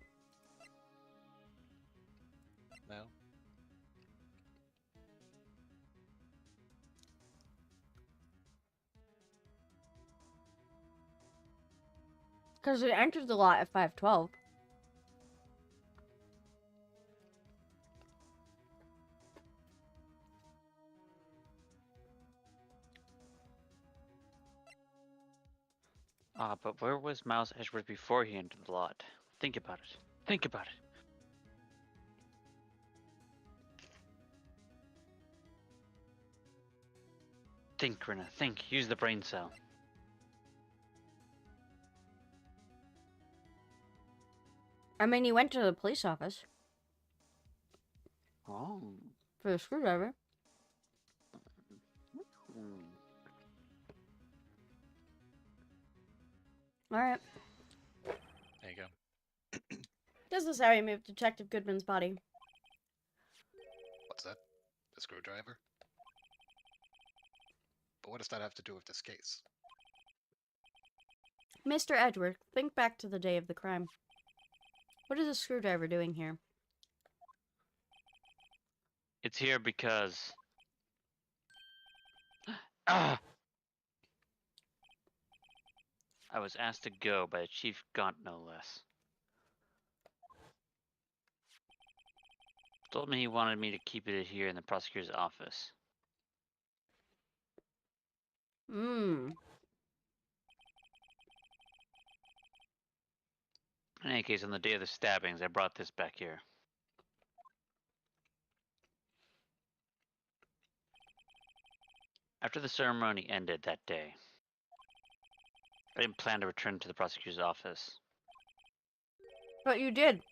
No. Because it entered the lot at 5:12. Ah, but where was Miles Edgeworth before he entered the lot? Think about it. Think about it. Think, Rina. Think. Use the brain cell. I mean, he went to the police office Oh. for the screwdriver. Hmm. Alright. There you go. This is how he moved Detective Goodman's body. What's that? The screwdriver? But what does that have to do with this case? Mr. Edward, think back to the day of the crime. What is a screwdriver doing here? It's here because... Ah! I was asked to go by Chief Gaunt, no less. Told me he wanted me to keep it here in the prosecutor's office. Mmm. In any case, on the day of the stabbings, I brought this back here. After the ceremony ended that day, I didn't plan to return to the prosecutor's office. But you did,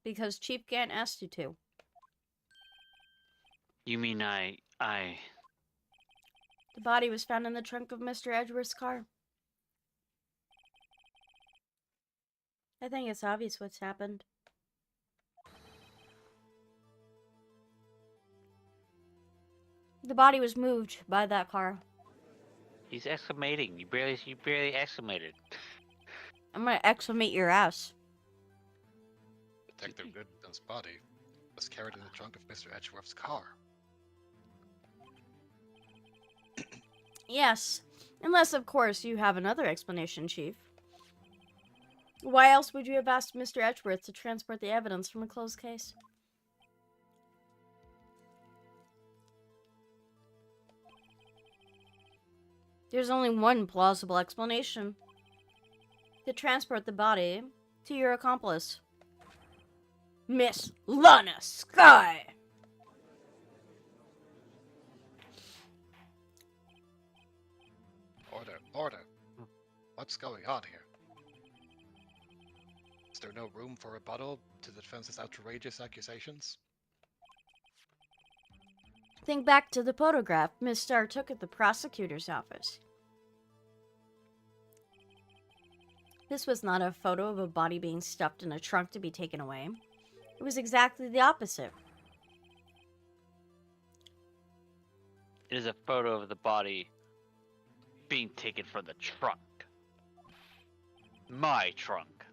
because Chief Gant asked you to. You mean I... The body was found in the trunk of Mr. Edgeworth's car. I think it's obvious what's happened. The body was moved by that car. He's exclamating. You barely exclamated. I'm gonna exclamate your ass. Detective Goodman's body was carried in the trunk of Mr. Edgeworth's car. Yes. Unless, of course, you have another explanation, Chief. Why else would you have asked Mr. Edgeworth to transport the evidence from a closed case? There's only one plausible explanation. To transport the body to your accomplice, Miss Lana Skye. Order. What's going on here? Is there no room for rebuttal to the defense's outrageous accusations? Think back to the photograph Miss Starr took at the prosecutor's office. This was not a photo of a body being stuffed in a trunk to be taken away. It was exactly the opposite. It is a photo of the body being taken from the trunk. My trunk.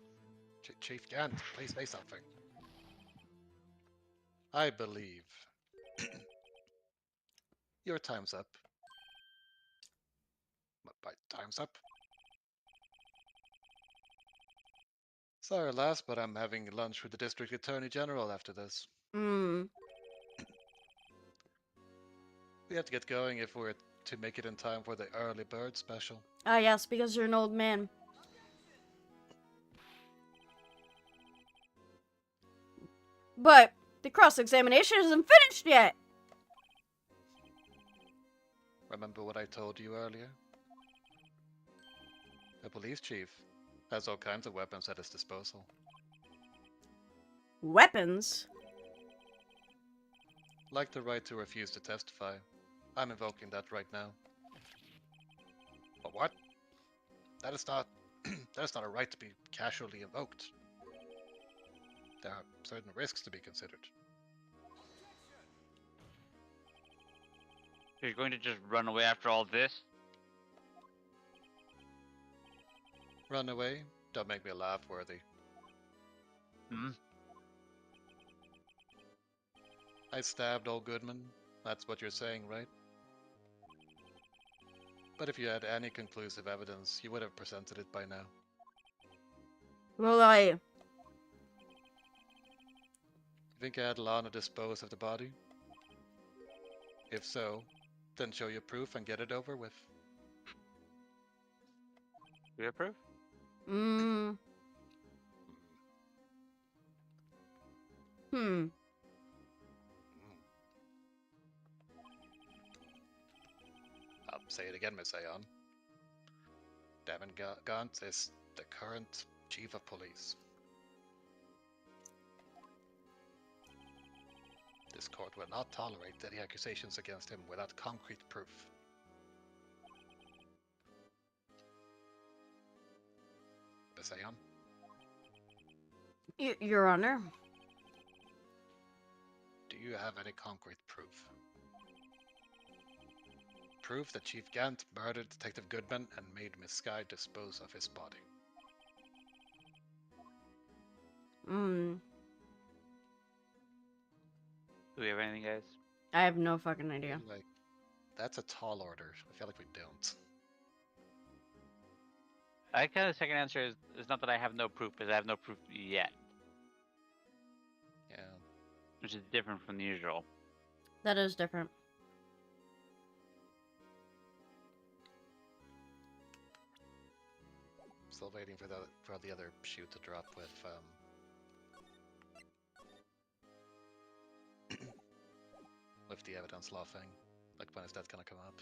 Chief Gant, please say something. I believe your time's up. My time's up? Sorry, lass, but I'm having lunch with the District Attorney General after this. Hmm. We have to get going if we're to make it in time for the early bird special. Ah, yes, because you're an old man. But the cross-examination isn't finished yet. Remember what I told you earlier? The police chief has all kinds of weapons at his disposal. Weapons? Like the right to refuse to testify. I'm invoking that right now. But what? That is not that is not a right to be casually invoked. There are certain risks to be considered. You're going to just run away after all this? Run away? Don't make me laugh, Worthy. Hmm? I stabbed old Goodman. That's what you're saying, right? But if you had any conclusive evidence, you would have presented it by now. Well, You think I had Lana dispose of the body? If so, then show your proof and get it over with. Do you approve? Hmm. I'll say it again, Miss Aeon. Devin Gaunt is the current chief of police. This court will not tolerate any accusations against him without concrete proof. Miss Aeon? Your Honor. Do you have any concrete proof? Proof that Chief Gant murdered Detective Goodman and made Miss Sky dispose of his body. Hmm. Do we have anything, guys? I have no fucking idea. Like, that's a tall order. I feel like we don't. I kind of the second answer is not that I have no proof, but I have no proof yet, Yeah. which is different from the usual. That is different. Still waiting for the other shoe to drop with with the evidence law thing. Like, when is that gonna come up?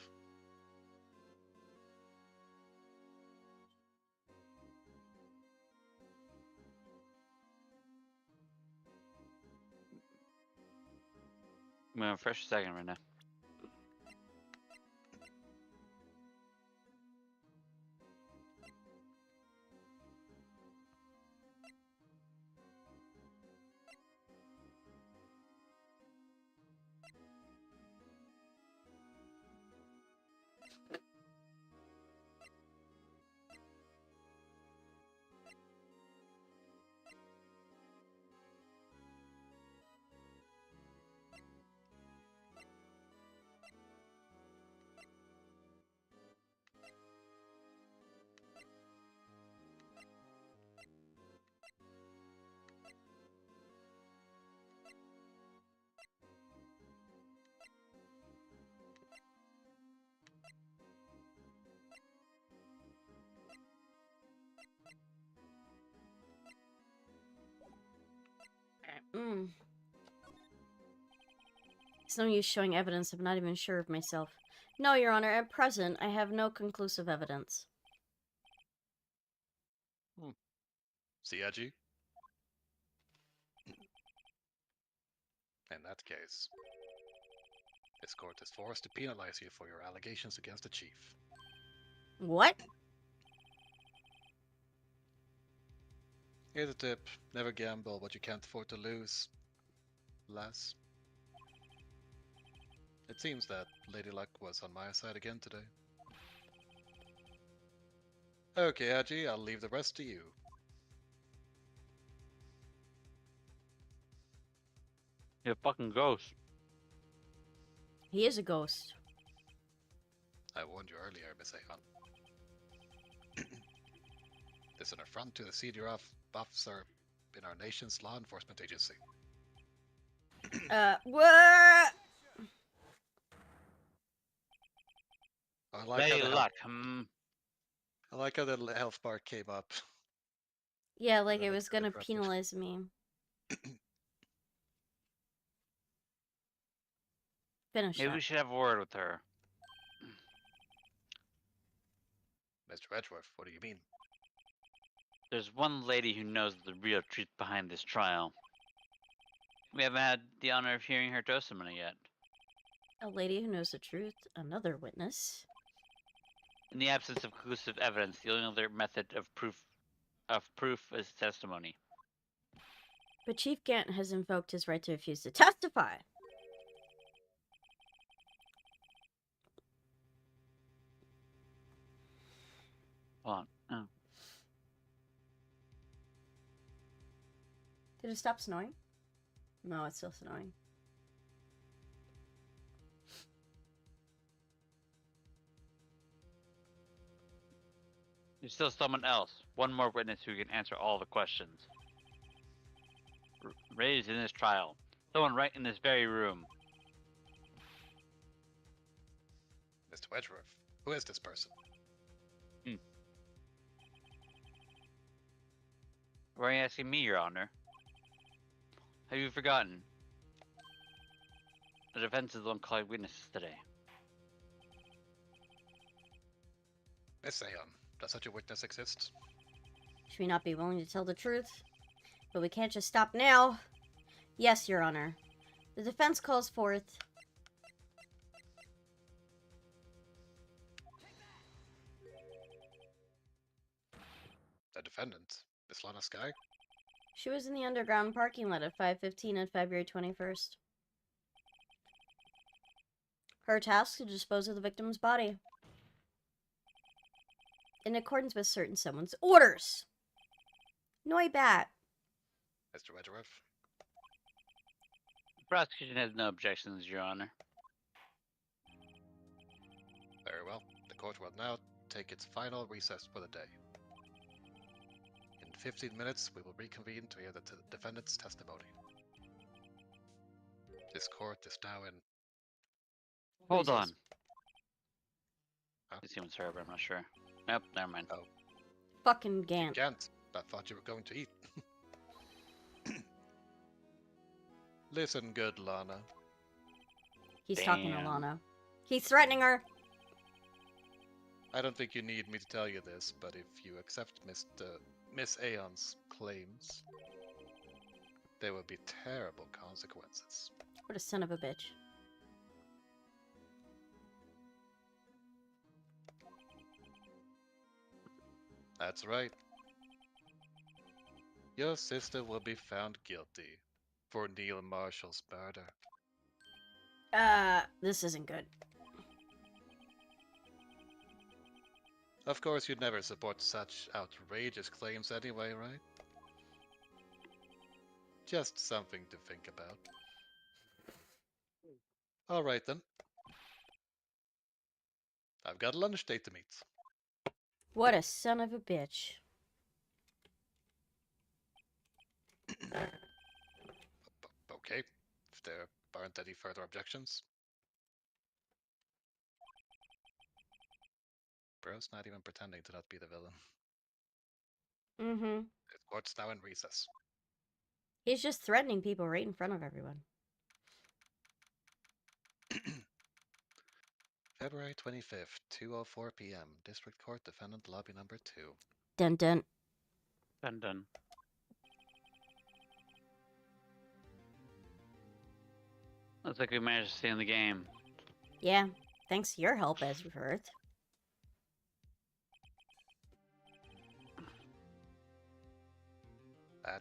I'm going fresh second right now. Mm. It's no use showing evidence. I'm not even sure of myself. No, Your Honor. At present, I have no conclusive evidence. Siaji? In that case, this court is forced to penalize you for your allegations against the chief. What? Here's a tip. Never gamble what you can't afford to lose. Lass. It seems that Lady Luck was on my side again today. Okay, Aji, I'll leave the rest to you. You're a fucking ghost. He is a ghost. I warned you earlier, Miss Aeon. This is an affront to the senior officer in our nation's law enforcement agency. What? I like how Lady the Luck. I like how the health bar came up. Yeah, like then it it was got gonna interrupted. penalize me. Finish Maybe that. we should have a word with her. Mr. Edgeworth, what do you mean? There's one lady who knows the real truth behind this trial. We haven't had the honor of hearing her testimony yet. A lady who knows the truth. Another witness. In the absence of conclusive evidence, the only other method of proof is testimony. But Chief Gant has invoked his right to refuse to testify. Hold on. Oh. Did it stop snowing? No, it's still snowing. There's still someone else. One more witness who can answer all the questions. Raised in this trial. Someone right in this very room. Mr. Edgeworth, who is this person? Why are you asking me, Your Honor? Have you forgotten? The defense is the one calling witnesses today. Miss Aeon, does such a witness exist? Should we not be willing to tell the truth? But we can't just stop now. Yes, Your Honor. The defense calls forth... The defendant, Miss Lana Sky? She was in the underground parking lot at 5:15 on February 21st. Her task to dispose of the victim's body. In accordance with certain someone's orders. Noi bat. Mr. Edgeworth? The prosecution has no objections, Your Honor. Very well. The court will now take its final recess for the day. In 15 minutes, we will reconvene to hear the defendant's testimony. This court is now in... Hold Recess. on. Huh? It's human server, I'm not sure. Nope, never mind. Oh, Fucking Gant. Gant, I thought you were going to eat. Listen, good Lana. He's talking to Damn. Lana. He's threatening her. I don't think you need me to tell you this, but if you accept Miss Aeon's claims, there will be terrible consequences. What a son of a bitch. That's right. Your sister will be found guilty for Neil Marshall's murder. This isn't good. Of course, you'd never support such outrageous claims anyway, right? Just something to think about. Alright then. I've got a lunch date to meet. What a son of a bitch. Okay, if there aren't any further objections. Bro's not even pretending to not be the villain. Mm-hmm. The court's now in recess. He's just threatening people right in front of everyone. February 25th, 2:04 p.m. District Court Defendant Lobby Number 2. Dun dun. Done. Looks like we managed to stay in the game. Yeah, thanks to your help, as we've heard.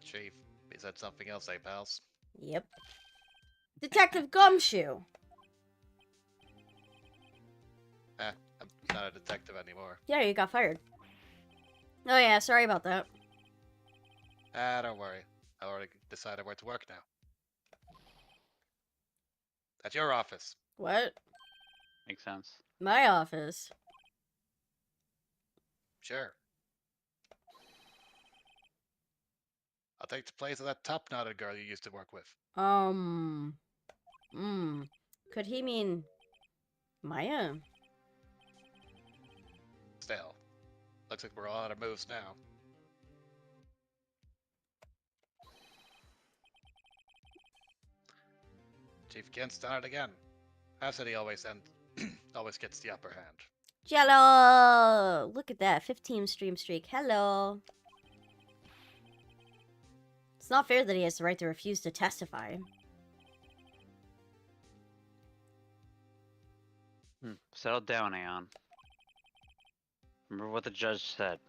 Chief, he said something else, eh, pals? Yep. Detective Gumshoe! I'm not a detective anymore. Yeah, you got fired. Oh yeah, sorry about that. Don't worry. I already decided where to work now. At your office. What? Makes sense. My office. Sure. I'll take the place of that top-knotted girl you used to work with. Could he mean... Maya? Still, looks like we're all out of moves now. Chief Kent's done it again. I've said he always gets the upper hand. Jello! Look at that. 15 stream streak. Hello. It's not fair that he has the right to refuse to testify. Settle down, Aeon. Remember what the judge said.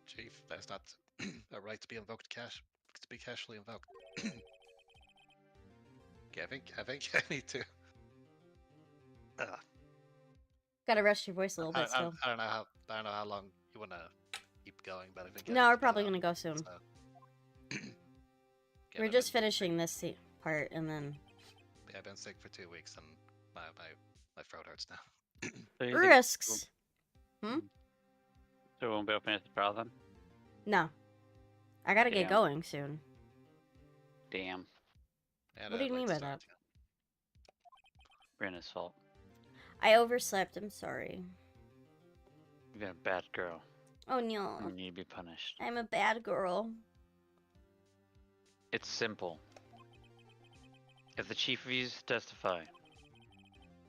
Chief, there's not a right to be invoked to be casually invoked. Okay, I think I need to. Gotta rest your voice a little bit still. I don't know how long you wanna keep going, but I think No, we're probably gonna go soon. So. We're just finishing this part and then. Yeah, I've been sick for 2 weeks and my throat hurts now. So you think Risks. So we won't be opening at the trial then? No. I gotta get Damn. going soon. Damn. Yeah, What do you mean by that? Brenna's fault. I overslept. I'm sorry. You've been a bad girl. Oh no. You need to be punished. I'm a bad girl. It's simple. If the chief refuses to testify,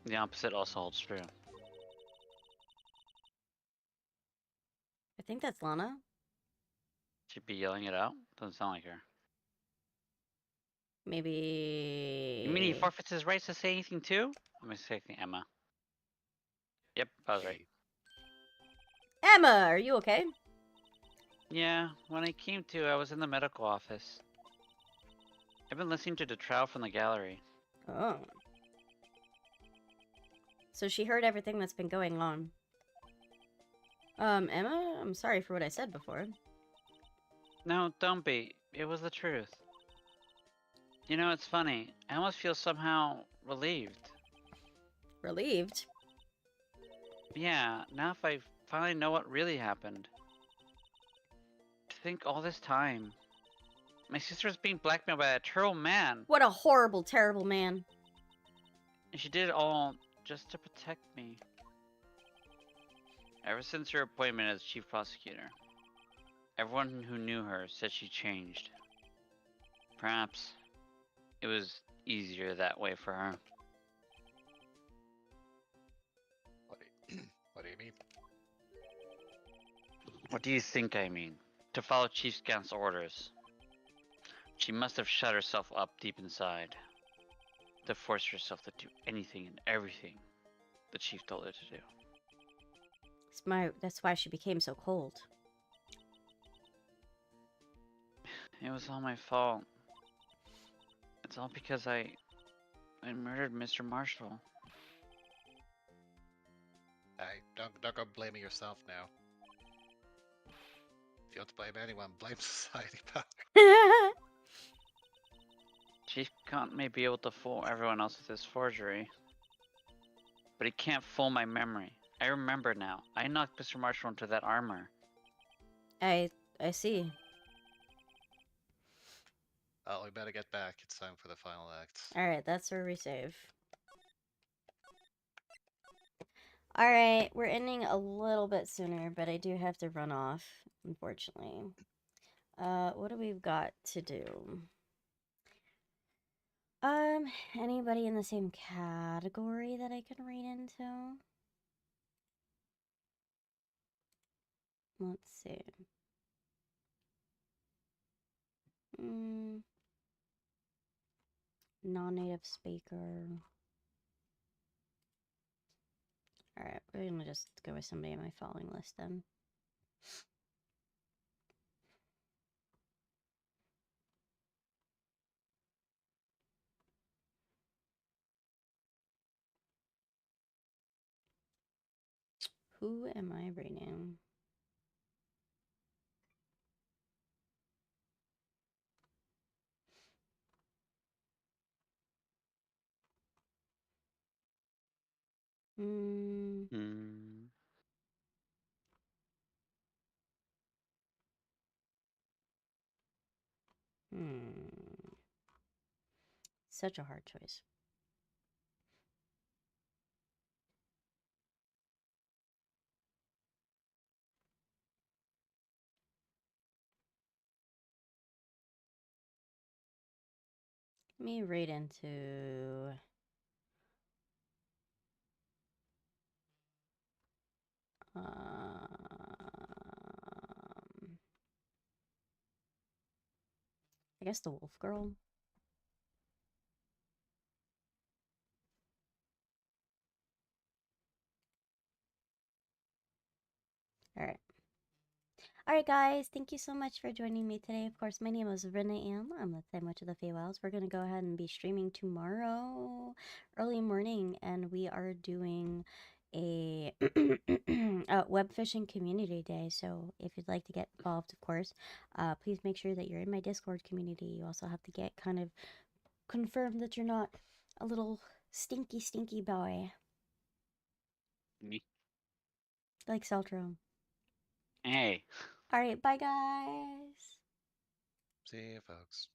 the opposite also holds true. I think that's Lana. She'd be yelling it out? Doesn't sound like her. Maybe. You mean he forfeits his rights to say anything too? I'm mistaking Emma. Yep, I was right. Emma, are you okay? Yeah, when I came to, I was in the medical office. I've been listening to the trial from the gallery. Oh. So she heard everything that's been going on. Emma, I'm sorry for what I said before. No, don't be. It was the truth. You know, it's funny. I almost feel somehow relieved. Relieved? Yeah, now if I finally know what really happened. To think all this time. My sister was being blackmailed by a terrible man. What a horrible, terrible man. And she did it all just to protect me. Ever since her appointment as chief prosecutor, everyone who knew her said she changed. Perhaps it was easier that way for her. What do you mean? What do you think I mean? To follow Chief Scant's orders. She must have shut herself up deep inside. To force herself to do anything and everything the chief told her to do. That's why she became so cold. It was all my fault. It's all because I murdered Mr. Marshall. Don't go blaming yourself now. If you want to blame anyone, blame society power. Chief Scant may be able to fool everyone else with his forgery, but he can't fool my memory. I remember now. I knocked Mr. Marshall into that armor. I see. Oh, we better get back. It's time for the final act. Alright, that's where we save. Alright, we're ending a little bit sooner, but I do have to run off, unfortunately. What do we've got to do? Anybody in the same category that I can read into? Let's see. Non-native speaker. Alright, we're gonna just go with somebody on my following list then. Who am I reading? Such a hard choice. Let me read into I guess the wolf girl. Alright. Alright, guys. Thank you so much for joining me today. Of course, my name is Renee Ann. I'm the Thin Witch of the Feywilds. We're going to go ahead and be streaming tomorrow, early morning, and we are doing a, a web fishing community day. So if you'd like to get involved, of course, please make sure that you're in my Discord community. You also have to get kind of confirmed that you're not a little stinky boy Me. like Celtro. Hey. Alright, bye, guys. See you, folks.